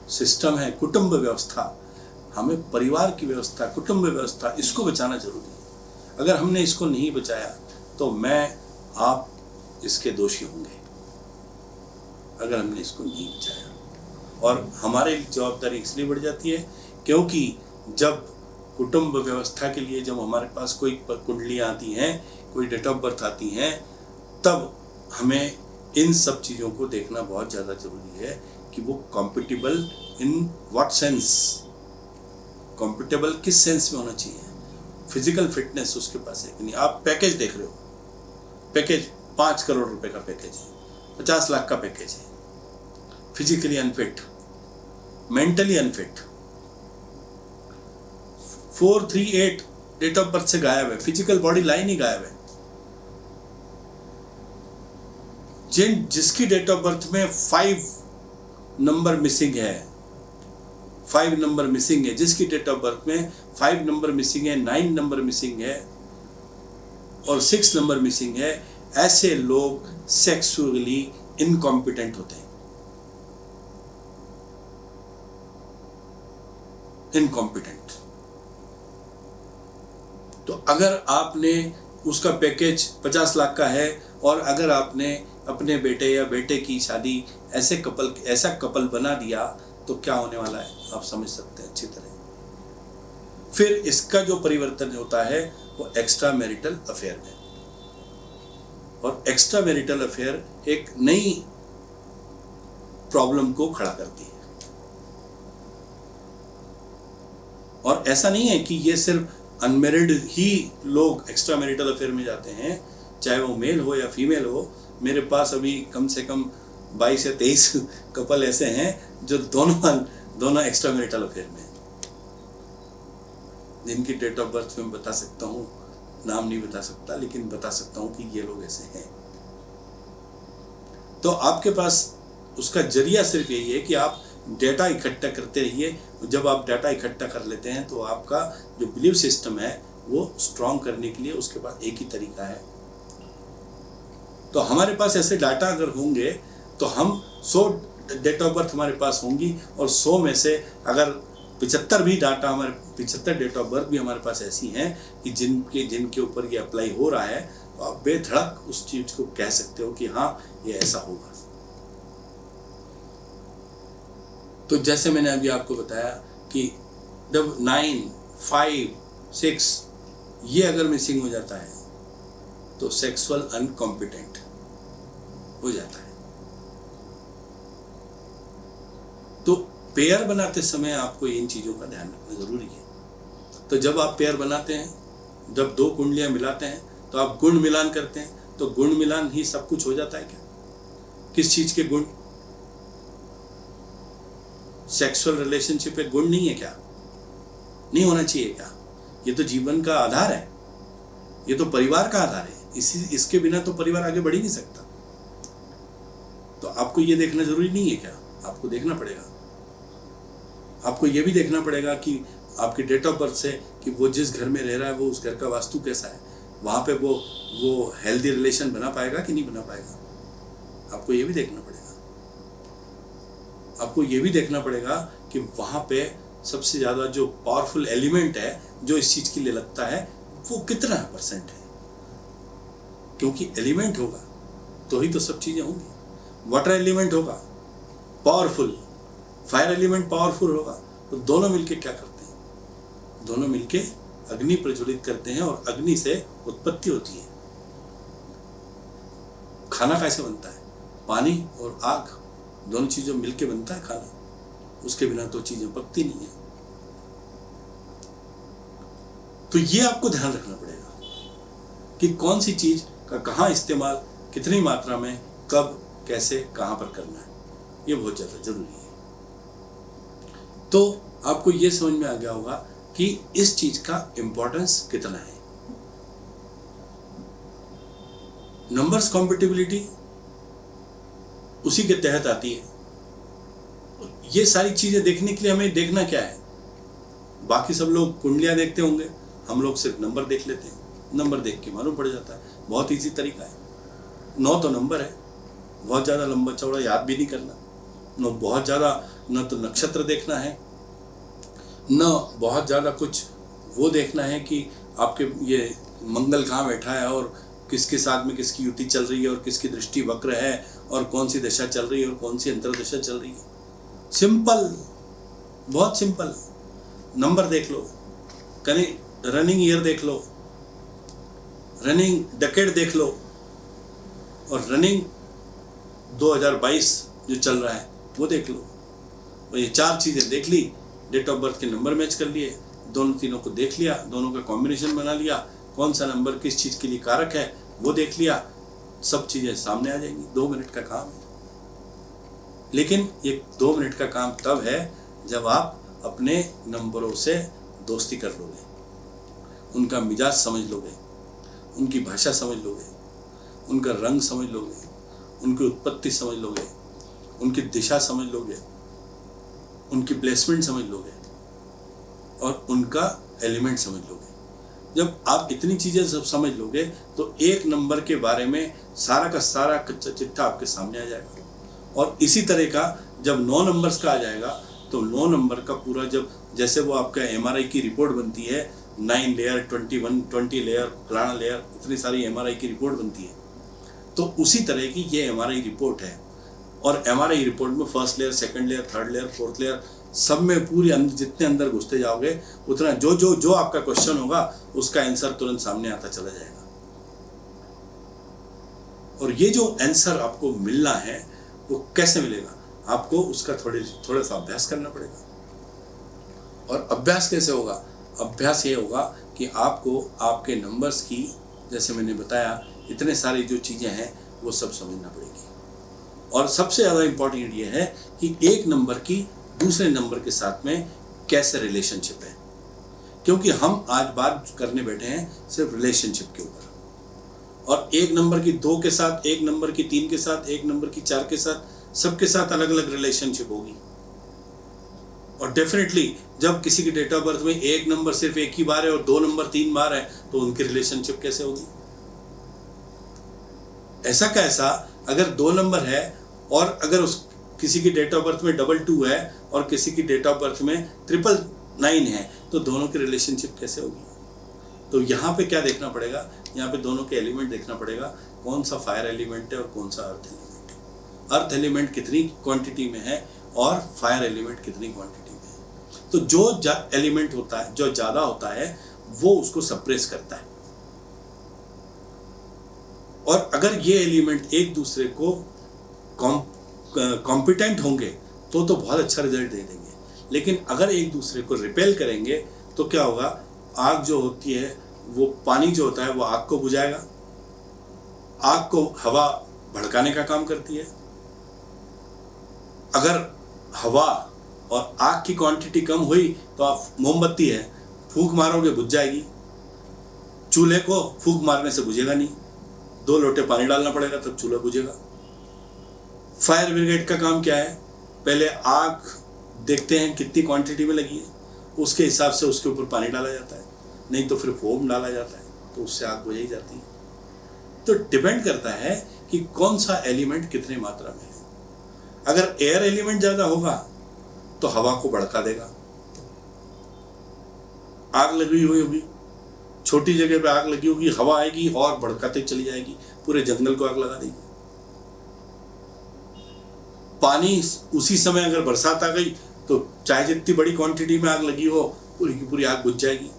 सिस्टम है, कुटुंब व्यवस्था, हमें परिवार की व्यवस्था, कुटुंब व्यवस्था, इसको बचाना जरूरी है। अगर हमने इसको नहीं बचाया तो आप इसके दोषी होंगे, अगर हमने इसको नहीं बचाया। और हमारे जवाबदारी इसलिए बढ़ जाती है क्योंकि जब कुटुंब व्यवस्था के लिए जब हमारे पास कोई कुंडलियाँ आती हैं, कोई डेट ऑफ बर्थ आती हैं, तब हमें इन सब चीज़ों को देखना बहुत ज़्यादा ज़रूरी है कि वो compatible in what sense, compatible किस सेंस में होना चाहिए, फिजिकल फिटनेस उसके पास है कि नहीं। आप पैकेज देख रहे हो, पैकेज 5 करोड़ रुपए का पैकेज है, 50 लाख का पैकेज है, physically unfit, mentally unfit, 438 date of birth से गायब है, फिजिकल बॉडी लाइन ही गायब है। जिसकी डेट ऑफ बर्थ में 5 नंबर मिसिंग है, 5 नंबर मिसिंग है, जिसकी डेट ऑफ बर्थ में 5 नंबर मिसिंग है, 9 नंबर मिसिंग है और 6 नंबर मिसिंग है, ऐसे लोग सेक्सुअली इनकॉम्पिटेंट होते हैं, इनकॉम्पिटेंट। तो अगर आपने उसका पैकेज 50 लाख का है और अगर आपने अपने बेटे या बेटे की शादी ऐसा कपल बना दिया तो क्या होने वाला है आप समझ सकते हैं अच्छी तरह। फिर इसका जो परिवर्तन होता है वो एक्स्ट्रा मैरिटल अफेयर में, और एक्स्ट्रा मैरिटल अफेयर एक नई प्रॉब्लम को खड़ा करती है। और ऐसा नहीं है कि ये सिर्फ अनमेरिड ही लोग एक्स्ट्रा मैरिटल अफेयर में जाते हैं, चाहे वो मेल हो या फीमेल हो। मेरे पास अभी कम से कम 22 या 23 कपल ऐसे हैं जो दोनों एक्स्ट्रा मैरिटल अफेयर में हैं, जिनकी डेट ऑफ बर्थ में बता सकता हूँ, नाम नहीं बता सकता लेकिन बता सकता हूँ कि ये लोग ऐसे हैं। तो आपके पास उसका जरिया सिर्फ यही है कि आप डेटा इकट्ठा करते रहिए। जब आप डाटा इकट्ठा कर लेते हैं तो आपका जो बिलीव सिस्टम है वो स्ट्रॉन्ग करने के लिए उसके पास एक ही तरीका है। तो हमारे पास ऐसे डाटा अगर होंगे तो हम 100 डेट ऑफ बर्थ हमारे पास होंगी और 100 में से अगर 75 भी डाटा हमारे 75 डेट ऑफ बर्थ भी हमारे पास ऐसी हैं कि जिनके ऊपर ये अप्लाई हो रहा है, तो आप बेधड़क उस चीज़ को कह सकते हो कि हाँ ये ऐसा होगा। तो जैसे मैंने अभी आपको बताया कि जब 9, 5, 6 ये अगर मिसिंग हो जाता है तो सेक्सुअल अनकॉम्पिटेंट हो जाता है। तो पेयर बनाते समय आपको इन चीज़ों का ध्यान रखना जरूरी है। तो जब आप पेयर बनाते हैं, जब 2 कुंडलियां मिलाते हैं तो आप गुण मिलान करते हैं, तो गुण मिलान ही सब कुछ हो जाता है क्या? किस चीज़ के गुण? सेक्सुअल रिलेशनशिप एक गुण नहीं है क्या? नहीं होना चाहिए क्या? ये तो जीवन का आधार है, ये तो परिवार का आधार है, इसके बिना तो परिवार आगे बढ़ ही नहीं सकता। तो आपको ये देखना जरूरी नहीं है क्या? आपको देखना पड़ेगा। आपको ये भी देखना पड़ेगा कि आपकी डेट ऑफ बर्थ से कि वो जिस घर में रह रहा है वो उस घर का वास्तु कैसा है, वहाँ पे वो हेल्दी रिलेशन बना पाएगा कि नहीं बना पाएगा। आपको ये भी देखना पड़ेगा। आपको ये भी देखना पड़ेगा कि वहाँ पे सबसे ज़्यादा जो पावरफुल एलिमेंट है जो इस चीज़ के लिए लगता है वो कितना % है, क्योंकि एलिमेंट होगा तो ही तो सब चीज़ें होंगी। वाटर एलिमेंट होगा पावरफुल फायर एलिमेंट पावरफुल होगा तो दोनों मिलके क्या करते हैं, दोनों मिलके अग्नि प्रज्वलित करते हैं और अग्नि से उत्पत्ति होती है। खाना कैसे बनता है, पानी और आग दोनों चीजों मिलके बनता है खाना, उसके बिना तो चीजें पकती नहीं है। तो ये आपको ध्यान रखना पड़ेगा कि कौन सी चीज का कहाँ इस्तेमाल, कितनी मात्रा में, कब, कैसे, कहाँ पर करना है, ये बहुत ज्यादा जरूरी है। तो आपको ये समझ में आ गया होगा कि इस चीज का इंपॉर्टेंस कितना है। नंबर्स कॉम्पिटिबिलिटी उसी के तहत आती है। ये सारी चीजें देखने के लिए हमें देखना क्या है, बाकी सब लोग कुंडलियां देखते होंगे, हम लोग सिर्फ नंबर देख लेते हैं, नंबर देख के मालूम पड़ जाता है। बहुत इजी तरीका है। 9 तो नंबर है, बहुत ज़्यादा लंबा चौड़ा याद भी नहीं करना, न बहुत ज़्यादा, न तो नक्षत्र देखना है, न बहुत ज़्यादा कुछ वो देखना है कि आपके ये मंगल कहाँ बैठा है और किसके साथ में किसकी युति चल रही है और किसकी दृष्टि वक्र है और कौन सी दशा चल रही है और कौन सी अंतर्दशा चल रही है। सिंपल, बहुत सिंपल। नंबर देख लो, कहीं रनिंग ईयर देख लो, रनिंग डेकेड देख लो, और रनिंग 2022 जो चल रहा है वो देख लो। और ये 4 चीज़ें देख ली, डेट ऑफ बर्थ के नंबर मैच कर लिए, दोनों तीनों को देख लिया, दोनों का कॉम्बिनेशन बना लिया, कौन सा नंबर किस चीज़ के लिए कारक है वो देख लिया, सब चीज़ें सामने आ जाएंगी। 2 मिनट का काम है। लेकिन ये 2 मिनट का काम तब है जब आप अपने नंबरों से दोस्ती कर लोगे, उनका मिजाज समझ लोगे, उनकी भाषा समझ लोगे, उनका रंग समझ लोगे, उनकी उत्पत्ति समझ लोगे, उनकी दिशा समझ लोगे, उनकी प्लेसमेंट समझ लोगे और उनका एलिमेंट समझ लोगे। जब आप इतनी चीज़ें सब समझ लोगे तो एक नंबर के बारे में सारा का सारा कच्चा चिट्ठा आपके सामने आ जाएगा। और इसी तरह का जब 9 नंबर्स का आ जाएगा तो 9 नंबर का पूरा, जब जैसे वो आपका MRI की रिपोर्ट बनती है, 9 लेयर, 20 लेयर, पुराना लेयर, इतनी सारी MRI की रिपोर्ट बनती है, तो उसी तरह की ये MRI रिपोर्ट है। और MRI रिपोर्ट में first layer, second layer, third layer, fourth layer, सब में पूरी जितने अंदर घुसते जाओगे उतना जो जो जो आपका क्वेश्चन होगा उसका आंसर तुरंत सामने आता चला जाएगा। और ये जो आंसर आपको मिलना है वो कैसे मिलेगा, आपको उसका थोड़ा सा अभ्यास करना पड़ेगा। और अभ्यास कैसे होगा, अभ्यास ये होगा कि आपको आपके नंबर्स की, जैसे मैंने बताया, इतने सारी जो चीज़ें हैं वो सब समझना पड़ेगी। और सबसे ज़्यादा इम्पोर्टेंट ये है कि एक नंबर की दूसरे नंबर के साथ में कैसे रिलेशनशिप है, क्योंकि हम आज बात करने बैठे हैं सिर्फ रिलेशनशिप के ऊपर। और एक नंबर की 2 के साथ, एक नंबर की 3 के साथ, एक नंबर की 4 के साथ, सबके साथ अलग अलग रिलेशनशिप होगी। और डेफिनेटली जब किसी की डेट ऑफ बर्थ में एक नंबर सिर्फ एक ही बार है और 2 नंबर 3 बार है तो उनकी रिलेशनशिप कैसे होगी। ऐसा का ऐसा अगर 2 नंबर है और अगर उस किसी की डेट ऑफ बर्थ में 22 है और किसी की डेट ऑफ बर्थ में 999 है तो दोनों की रिलेशनशिप कैसे होगी। तो यहाँ पे क्या देखना पड़ेगा, यहाँ पे दोनों के एलिमेंट देखना पड़ेगा, कौन सा फायर एलिमेंट है और कौन सा अर्थ एलिमेंट है। अर्थ एलिमेंट कितनी क्वांटिटी में है और फायर एलिमेंट कितनी क्वांटिटी में है। तो जो एलिमेंट होता है, जो ज़्यादा होता है, वो उसको सप्रेस करता है। और अगर ये एलिमेंट एक दूसरे को कॉम्पिटेंट होंगे तो बहुत अच्छा रिजल्ट दे देंगे। लेकिन अगर एक दूसरे को रिपेल करेंगे तो क्या होगा, आग जो होती है वो, पानी जो होता है वो आग को बुझाएगा, आग को हवा भड़काने का काम करती है। अगर हवा और आग की क्वांटिटी कम हुई तो आप, मोमबत्ती है, फूंक मारोगे बुझ जाएगी, चूल्हे को फूंक मारने से बुझेगा नहीं, 2 लोटे पानी डालना पड़ेगा तब चूल्हा बुझेगा। फायर ब्रिगेड का काम क्या है, पहले आग देखते हैं कितनी क्वांटिटी में लगी है, उसके हिसाब से उसके ऊपर पानी डाला जाता है, नहीं तो फिर फोम डाला जाता है, तो उससे आग बुझाई जाती है। तो डिपेंड करता है कि कौन सा एलिमेंट कितने मात्रा में है। अगर एयर एलिमेंट ज़्यादा होगा तो हवा को भड़का देगा, आग लगी हुई होगी, छोटी जगह पे आग लगी होगी, हवा आएगी और भड़काते चली जाएगी, पूरे जंगल को आग लगा देगी। पानी उसी समय अगर बरसात आ गई तो चाहे जितनी बड़ी क्वांटिटी में आग लगी हो पूरी की पूरी आग बुझ जाएगी।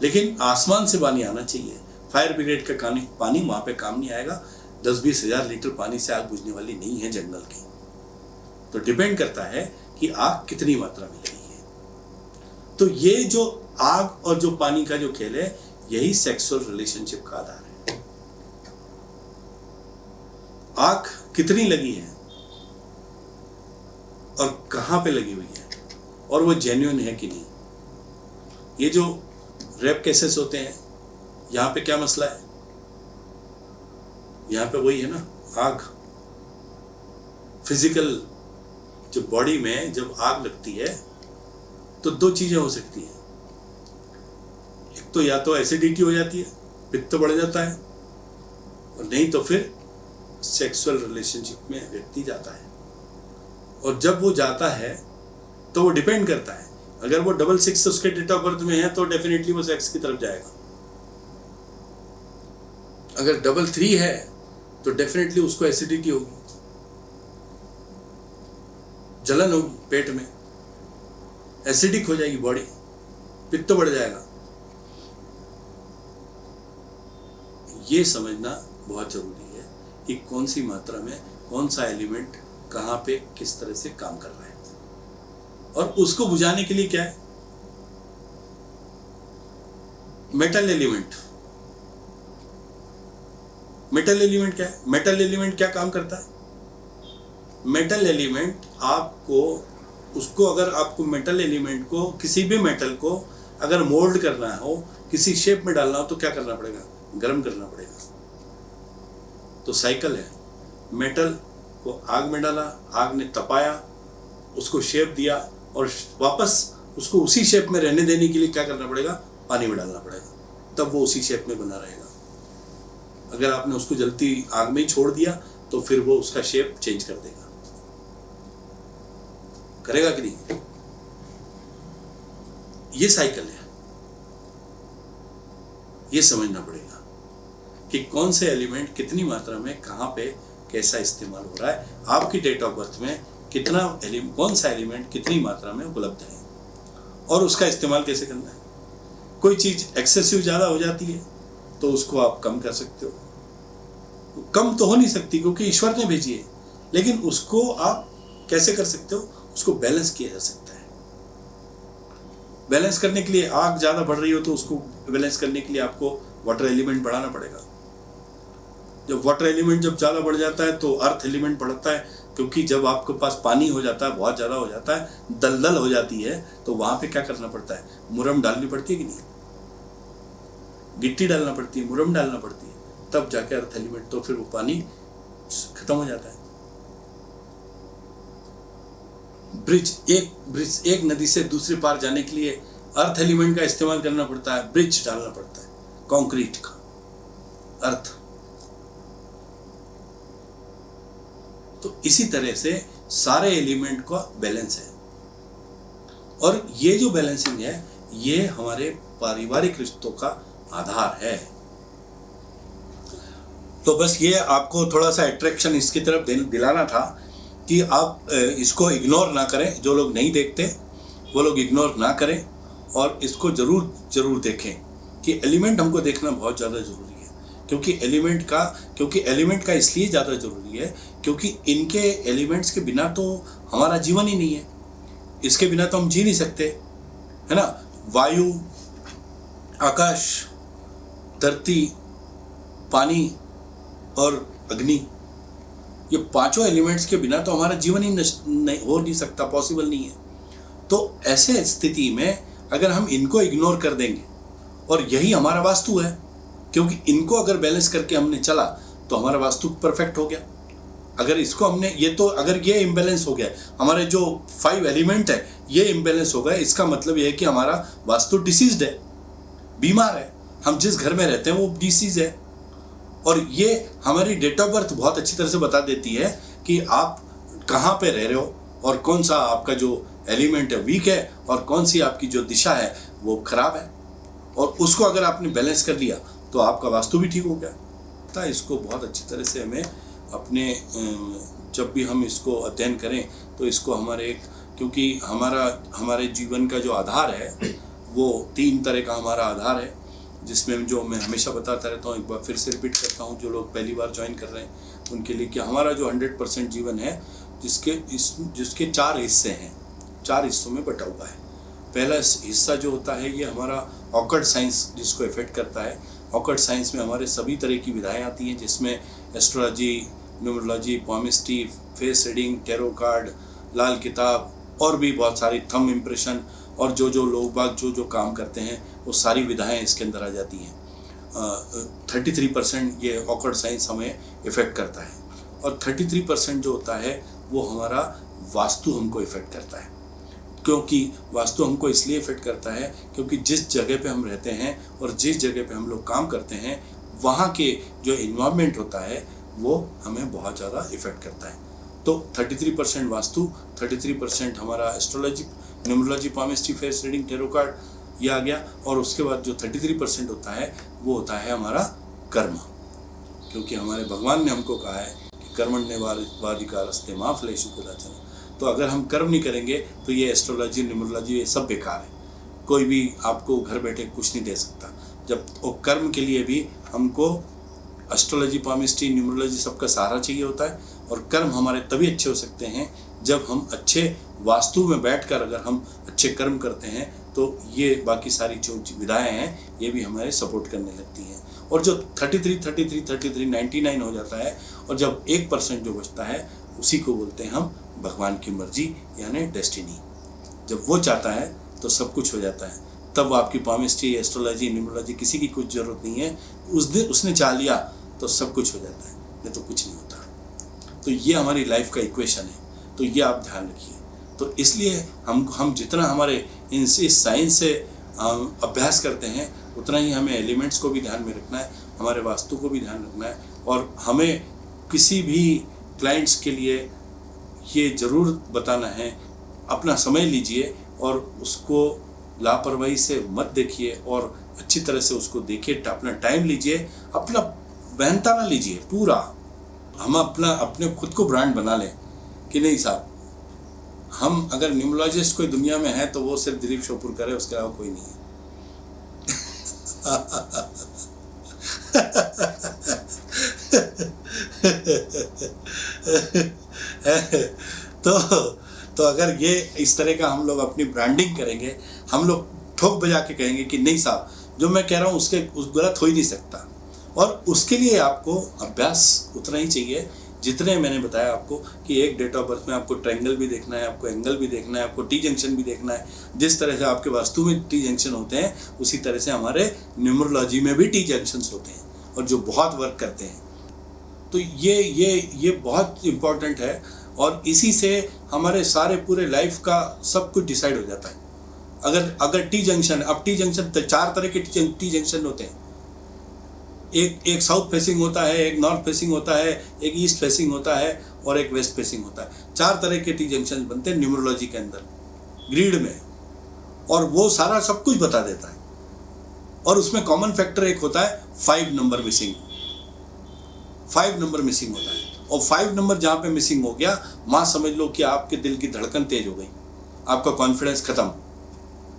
लेकिन आसमान से पानी आना चाहिए। फायर ब्रिगेड का पानी वहाँ पे काम नहीं आएगा। 10-20 हज़ार लीटर पानी से आग बुझने वाली नहीं है जंगल की। तो डिपेंड करता है कि आग कितनी मात्रा में लगी है। तो ये जो आग और जो पानी का जो खेल है, यही सेक्सुअल रिलेशनशिप का आधार है। आग कितनी लगी है और कहां पे लगी हुई है और वो जेन्युइन है कि नहीं। ये जो रेप केसेस होते हैं, यहां पे क्या मसला है? यहां पे वही है ना, आग। फिजिकल जो बॉडी में जब आग लगती है तो दो चीजें हो सकती हैं। एक तो या तो एसिडिटी हो जाती है, पित्त बढ़ जाता है, और नहीं तो फिर सेक्सुअल रिलेशनशिप में व्यक्ति जाता है। और जब वो जाता है तो वो डिपेंड करता है, अगर वो 66 उसके डेट ऑफ बर्थ में है तो डेफिनेटली वो सेक्स की तरफ जाएगा। अगर 33 है तो डेफिनेटली उसको एसिडिटी होगी, जलन होगी पेट में, एसिडिक हो जाएगी बॉडी, पित्त बढ़ जाएगा। ये समझना बहुत जरूरी है कि कौन सी मात्रा में कौन सा एलिमेंट कहाँ पे किस तरह से काम कर रहा है, और उसको बुझाने के लिए क्या है। मेटल एलिमेंट, मेटल एलिमेंट क्या है? मेटल एलिमेंट क्या काम करता है? मेटल एलिमेंट आपको, उसको अगर आपको मेटल एलिमेंट को, किसी भी मेटल को अगर मोल्ड करना हो, किसी शेप में डालना हो तो क्या करना पड़ेगा? गर्म करना पड़ेगा। तो साइकिल है, मेटल को आग में डाला, आग ने तपाया, उसको शेप दिया, और वापस उसको उसी शेप में रहने देने के लिए क्या करना पड़ेगा? पानी में डालना पड़ेगा, तब वो उसी शेप में बना रहेगा। अगर आपने उसको जलती आग में ही छोड़ दिया तो फिर वो उसका शेप चेंज कर देगा, करेगा कि नहीं? ये साइकिल है। ये समझना पड़ेगा कि कौन से एलिमेंट कितनी मात्रा में कहां पे कैसा इस्तेमाल हो रहा है, आपकी डेट ऑफ बर्थ में कितना कौन सा एलिमेंट कितनी मात्रा में उपलब्ध है, और उसका इस्तेमाल कैसे करना है। कोई चीज एक्सेसिव ज्यादा हो जाती है तो उसको आप कम कर सकते हो। कम तो हो नहीं सकती क्योंकि ईश्वर ने भेजी है, लेकिन उसको आप कैसे कर सकते हो? उसको बैलेंस किया जा सकता है। बैलेंस करने के लिए आग ज्यादा बढ़ रही हो तो उसको बैलेंस करने के लिए आपको वाटर एलिमेंट बढ़ाना पड़ेगा। जब वाटर एलिमेंट जब ज्यादा बढ़ जाता है तो अर्थ एलिमेंट बढ़ता है, क्योंकि जब आपके पास पानी हो जाता है, बहुत ज्यादा हो जाता है, दलदल हो जाती है, तो वहां पे क्या करना पड़ता है? मुरम डालनी पड़ती है कि नहीं? गिट्टी डालना पड़ती है, मुरम डालना पड़ती है, तब जाके अर्थ एलिमेंट, तो फिर वो पानी खत्म हो जाता है। ब्रिज एक नदी से दूसरे पार जाने के लिए अर्थ एलिमेंट का इस्तेमाल करना पड़ता है, ब्रिज डालना पड़ता है, कंक्रीट का अर्थ। तो इसी तरह से सारे एलिमेंट का बैलेंस है, और ये जो बैलेंसिंग है ये हमारे पारिवारिक रिश्तों का आधार है। तो बस ये आपको थोड़ा सा अट्रैक्शन इसकी तरफ दिलाना था कि आप इसको इग्नोर ना करें। जो लोग नहीं देखते वो लोग इग्नोर ना करें, और इसको जरूर देखें कि एलिमेंट हमको देखना बहुत ज़्यादा ज़रूरी है। क्योंकि एलिमेंट का इसलिए ज़्यादा ज़रूरी है क्योंकि इनके एलिमेंट्स के बिना तो हमारा जीवन ही नहीं है। इसके बिना तो हम जी नहीं सकते, है ना। वायु, आकाश, धरती, पानी और अग्नि, ये पांचों एलिमेंट्स के बिना तो हमारा जीवन ही नहीं हो नहीं सकता, पॉसिबल नहीं है। तो ऐसे स्थिति में अगर हम इनको इग्नोर कर देंगे, और यही हमारा वास्तु है, क्योंकि इनको अगर बैलेंस करके हमने चला तो हमारा वास्तु परफेक्ट हो गया। अगर इसको हमने अगर ये इम्बैलेंस हो गया, हमारे जो 5 एलिमेंट है ये इम्बैलेंस हो गए, इसका मतलब ये है कि हमारा वास्तु डिसीज्ड है, बीमार है। हम जिस घर में रहते हैं वो डिसीज है, और ये हमारी डेट ऑफ बर्थ बहुत अच्छी तरह से बता देती है कि आप कहाँ पे रह रहे हो, और कौन सा आपका जो एलिमेंट है वीक है, और कौन सी आपकी जो दिशा है वो खराब है। और उसको अगर आपने बैलेंस कर लिया तो आपका वास्तु भी ठीक हो गया। इसको बहुत अच्छी तरह से हमें अपने जब भी हम इसको अध्ययन करें तो इसको क्योंकि हमारे जीवन का जो आधार है वो 3 तरह का हमारा आधार है, जिसमें जो मैं हमेशा बताता रहता हूँ, एक बार फिर से रिपीट करता हूँ जो लोग पहली बार ज्वाइन कर रहे हैं उनके लिए, कि हमारा जो 100% जीवन है जिसके 4 हिस्से हैं, 4 हिस्सों में बटा हुआ है। पहला हिस्सा जो होता है ये हमारा ऑकल्ट साइंस जिसको इफेक्ट करता है। ऑकल्ट साइंस में हमारे सभी तरह की विधाएं आती हैं, जिसमें astrology, numerology, palmistry, face reading, tarot card, Lal Kitab और भी बहुत सारी, थंब इम्प्रेशन, और जो लोग बाग जो काम करते हैं वो सारी विधाएं इसके अंदर आ जाती हैं। 33% ये ऑकल्ट साइंस हमें इफ़ेक्ट करता है, और 33% जो होता है वो हमारा वास्तु हमको इफ़ेक्ट करता है। क्योंकि वास्तु हमको इसलिए इफ़ेक्ट करता है क्योंकि जिस जगह पे हम रहते हैं और जिस जगह पे हम लोग काम करते हैं वहाँ के जो इन्वायरमेंट होता है वो हमें बहुत ज़्यादा इफ़ेक्ट करता है। तो 33% वास्तु, 33% हमारा astrology, numerology, palmistry, face reading, tarot card ये आ गया, और उसके बाद जो 33% होता है वो होता है हमारा कर्म। क्योंकि हमारे भगवान ने हमको कहा है कि कर्मण्येवाधिकारस्ते मा फलेषु कदाचन। तो अगर हम कर्म नहीं करेंगे तो ये एस्ट्रोलॉजी, न्यूमरोलॉजी ये सब बेकार है। कोई भी आपको घर बैठे कुछ नहीं दे सकता। जब वो कर्म के लिए भी हमको एस्ट्रोलॉजी, पॉमिस्ट्री, न्यूमरोलॉजी सबका सहारा चाहिए होता है, और कर्म हमारे तभी अच्छे हो सकते हैं जब हम अच्छे वास्तु में बैठकर अगर हम अच्छे कर्म करते हैं तो ये बाकी सारी जो विधाएं हैं ये भी हमारे सपोर्ट करने लगती हैं। और जो 33 99 हो जाता है, और जब 1% जो बचता है उसी को बोलते हैं हम भगवान की मर्जी, यानी डेस्टिनी। जब वो चाहता है तो सब कुछ हो जाता है। तब आपकी पॉमिस्ट्री, एस्ट्रोलॉजी, न्यूमरोलॉजी किसी की कुछ ज़रूरत नहीं है। उस दिन उसने चाह लिया तो सब कुछ हो जाता है, नहीं तो कुछ नहीं होता। तो ये हमारी लाइफ का इक्वेशन है, तो ये आप ध्यान रखिए। तो इसलिए हम जितना हमारे इस साइंस से अभ्यास करते हैं उतना ही हमें एलिमेंट्स को भी ध्यान में रखना है, हमारे वास्तु को भी ध्यान रखना है, और हमें किसी भी क्लाइंट्स के लिए ये ज़रूर बताना है, अपना समय लीजिए और उसको लापरवाही से मत देखिए, और अच्छी तरह से उसको देखिए, अपना टाइम लीजिए, अपना बहनता ना लीजिए पूरा। हम अपने खुद को ब्रांड बना लें कि नहीं साहब, हम अगर न्यूमरोलॉजिस्ट कोई दुनिया में है तो वो सिर्फ दिलीप शोपुर करे, उसके अलावा कोई नहीं है। तो अगर ये इस तरह का हम लोग अपनी ब्रांडिंग करेंगे, हम लोग ठोक बजा के कहेंगे कि नहीं साहब जो मैं कह रहा हूँ उस गलत हो ही नहीं सकता। और उसके लिए आपको अभ्यास उतना ही चाहिए जितने मैंने बताया आपको, कि एक डेट ऑफ बर्थ में आपको ट्रायंगल भी देखना है, आपको एंगल भी देखना है, आपको टी जंक्शन भी देखना है। जिस तरह से आपके वास्तु में टी जंक्शन होते हैं उसी तरह से हमारे न्यूमरोलॉजी में भी टी जंक्शंस होते हैं, और जो बहुत वर्क करते हैं। तो ये बहुत इम्पॉर्टेंट है, और इसी से हमारे सारे पूरे लाइफ का सब कुछ डिसाइड हो जाता है। अगर टी जंक्शन, अब टी जंक्शन 4 तरह के टी जंक्शन होते हैं। एक साउथ फेसिंग होता है, एक नॉर्थ फेसिंग होता है, एक ईस्ट फेसिंग होता है, और एक वेस्ट फेसिंग होता है। 4 तरह के टी जंक्शन बनते हैं न्यूमरोलॉजी के अंदर, ग्रिड में, और वो सारा सब कुछ बता देता है। और उसमें कॉमन फैक्टर एक होता है 5 नंबर मिसिंग। 5 नंबर मिसिंग होता है, और 5 नंबर जहाँ पे मिसिंग हो गया, माँ समझ लो कि आपके दिल की धड़कन तेज हो गई, आपका कॉन्फिडेंस खत्म।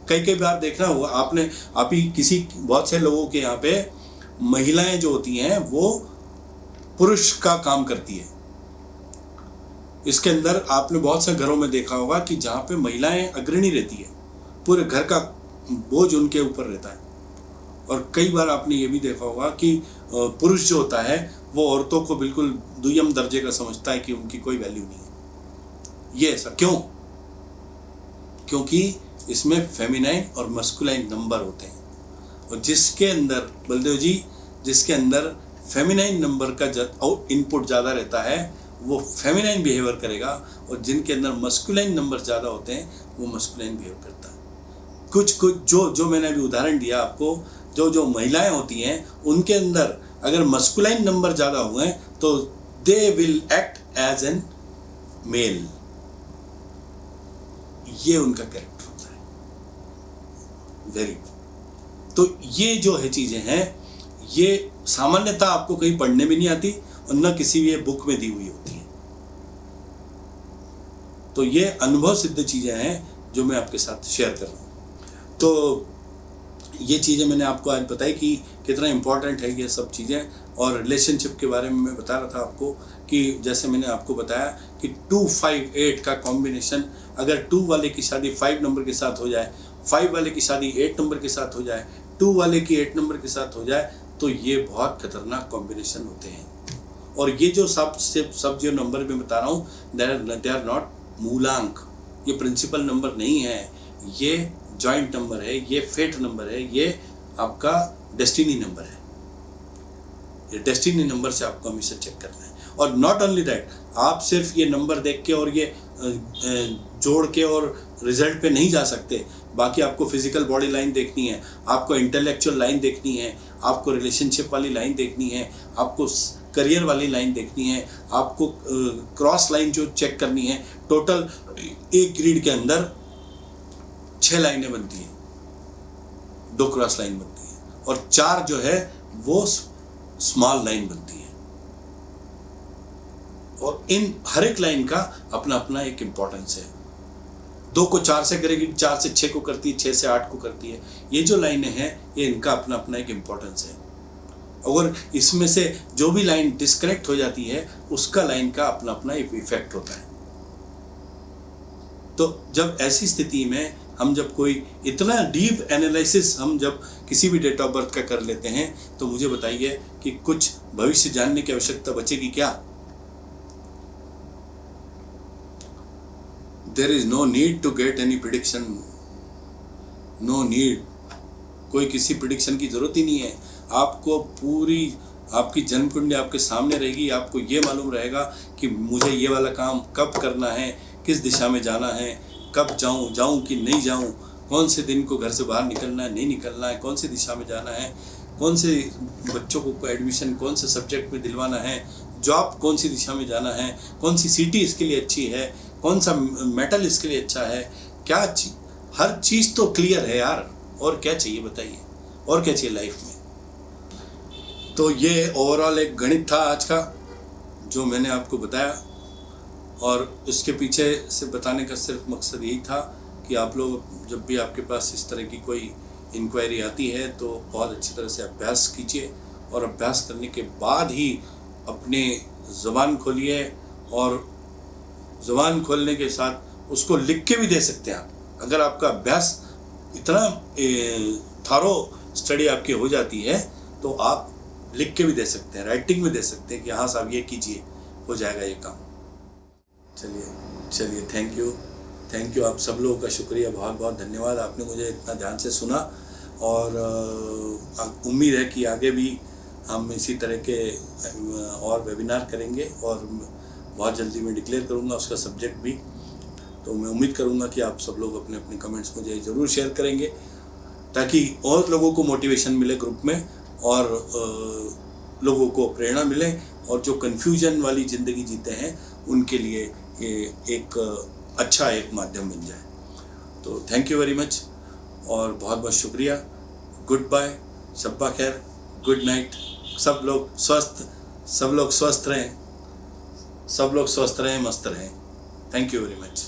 कई बार देखना होगा आपने, आप ही बहुत से लोगों के यहाँ पे महिलाएं जो होती हैं वो पुरुष का काम करती है। इसके अंदर आपने बहुत से घरों में देखा होगा कि जहाँ पे महिलाएं अग्रणी रहती है, पूरे घर का बोझ उनके ऊपर रहता है। और कई बार आपने ये भी देखा होगा कि पुरुष जो होता है वो औरतों को बिल्कुल दुय्यम दर्जे का समझता है कि उनकी कोई वैल्यू नहीं है। ये ऐसा क्यों? क्योंकि इसमें फेमिनाइन और मस्कुलाइन नंबर होते हैं, और जिसके अंदर बलदेव जी, जिसके अंदर फेमिनाइन नंबर का इनपुट ज़्यादा रहता है वो फेमिनाइन बिहेवियर करेगा, और जिनके अंदर मस्कुलाइन नंबर ज़्यादा होते हैं वो मस्कुलाइन बिहेव करता है। कुछ जो मैंने अभी उदाहरण दिया आपको, जो महिलाएं होती हैं उनके अंदर अगर मस्कुलाइन नंबर ज़्यादा हुए हैं तो they will act as an male, ये उनका कैरेक्टर होता है। Very good. तो ये जो है चीज़ें हैं, ये सामान्यतः आपको कहीं पढ़ने में नहीं आती, और न किसी भी बुक में दी हुई होती है। तो ये अनुभव सिद्ध चीज़ें हैं जो मैं आपके साथ शेयर कर रहा हूँ। तो ये चीज़ें मैंने आपको आज बताई कि कितना इम्पोर्टेंट है ये सब चीज़ें। और रिलेशनशिप के बारे में मैं बता रहा था आपको कि जैसे मैंने आपको बताया कि 258 का कॉम्बिनेशन, अगर 2 वाले की शादी 5 नंबर के साथ हो जाए, 5 वाले की शादी 8 नंबर के साथ हो जाए, 2 वाले की 8 नंबर के साथ हो जाए, तो ये बहुत खतरनाक कॉम्बिनेशन होते हैं। और ये जो सब जो नंबर मैं बता रहा हूँ, दे आर नॉट मूलांक, ये प्रिंसिपल नंबर नहीं है, ये जॉइंट नंबर है, ये फेट नंबर है, ये आपका डेस्टिनी नंबर है। ये डेस्टिनी नंबर से आपको हमेशा चेक करना है। और नॉट ओनली दैट, आप सिर्फ ये नंबर देख के और ये जोड़ के और रिजल्ट पे नहीं जा सकते। बाकी आपको फिजिकल बॉडी लाइन देखनी है, आपको इंटेलेक्चुअल लाइन देखनी है, आपको रिलेशनशिप वाली लाइन देखनी है, आपको करियर वाली लाइन देखनी है, आपको क्रॉस लाइन जो चेक करनी है। टोटल एक ग्रिड के अंदर 6 लाइनें बनती हैं, 2 क्रॉस लाइन बनती है और 4 जो है वो स्मॉल लाइन बनती है। और इन हर एक लाइन का अपना अपना एक इम्पोर्टेंस है। 2 को 4 से करेगी, 4 से 6 को करती है, 6 से 8 को करती है। ये जो लाइनें हैं ये इनका अपना अपना एक इम्पोर्टेंस है। अगर इसमें से जो भी लाइन डिस्कनेक्ट हो जाती है उसका लाइन का अपना अपना एक इफेक्ट होता है। तो जब ऐसी स्थिति में हम जब कोई इतना डीप एनालिसिस हम जब किसी भी डेट ऑफ बर्थ का कर लेते हैं, तो मुझे बताइए कि कुछ भविष्य जानने की आवश्यकता बचेगी क्या? There is no need to get any prediction, no need. कोई किसी प्रिडिक्शन की जरूरत ही नहीं है। आपको पूरी आपकी जन्म कुंडली आपके सामने रहेगी। आपको ये मालूम रहेगा कि मुझे ये वाला काम कब करना है, किस दिशा में जाना है, कब जाऊं कि नहीं जाऊं, कौन से दिन को घर से बाहर निकलना है, नहीं निकलना है, कौन सी दिशा में जाना है, कौन से बच्चों को एडमिशन कौन से सब्जेक्ट में दिलवाना है, जॉब कौन सी दिशा में जाना है, कौन सी सिटी इसके लिए अच्छी है, कौन सा मेटल इसके लिए अच्छा है, क्या हर चीज़ तो क्लियर है यार। और क्या चाहिए बताइए, और क्या चाहिए लाइफ में? तो ये ओवरऑल एक गणित था आज का जो मैंने आपको बताया। और उसके पीछे से बताने का सिर्फ मकसद यही था कि आप लोग जब भी आपके पास इस तरह की कोई इंक्वायरी आती है तो बहुत अच्छी तरह से अभ्यास कीजिए। और अभ्यास करने के बाद ही अपने ज़बान खोलिए, और ज़बान खोलने के साथ उसको लिख के भी दे सकते हैं आप। अगर आपका अभ्यास इतना थारो स्टडी आपकी हो जाती है तो आप लिख के भी दे सकते हैं, राइटिंग में दे सकते हैं कि हाँ साहब ये कीजिए, हो जाएगा ये काम। चलिए थैंक यू आप सब लोगों का शुक्रिया, बहुत बहुत धन्यवाद। आपने मुझे इतना ध्यान से सुना। और उम्मीद है कि आगे भी हम इसी तरह के और वेबिनार करेंगे, और बहुत जल्दी मैं डिक्लेयर करूँगा उसका सब्जेक्ट भी। तो मैं उम्मीद करूँगा कि आप सब लोग अपने अपने कमेंट्स मुझे ज़रूर शेयर करेंगे, ताकि और लोगों को मोटिवेशन मिले ग्रुप में, और लोगों को प्रेरणा मिले, और जो कन्फ्यूजन वाली ज़िंदगी जीते हैं उनके लिए ये एक अच्छा एक माध्यम बन जाए। तो थैंक यू वेरी मच और बहुत बहुत शुक्रिया। गुड बाय, शब्बा खैर, गुड नाइट। सब लोग स्वस्थ रहें, मस्त रहें। Thank you very much.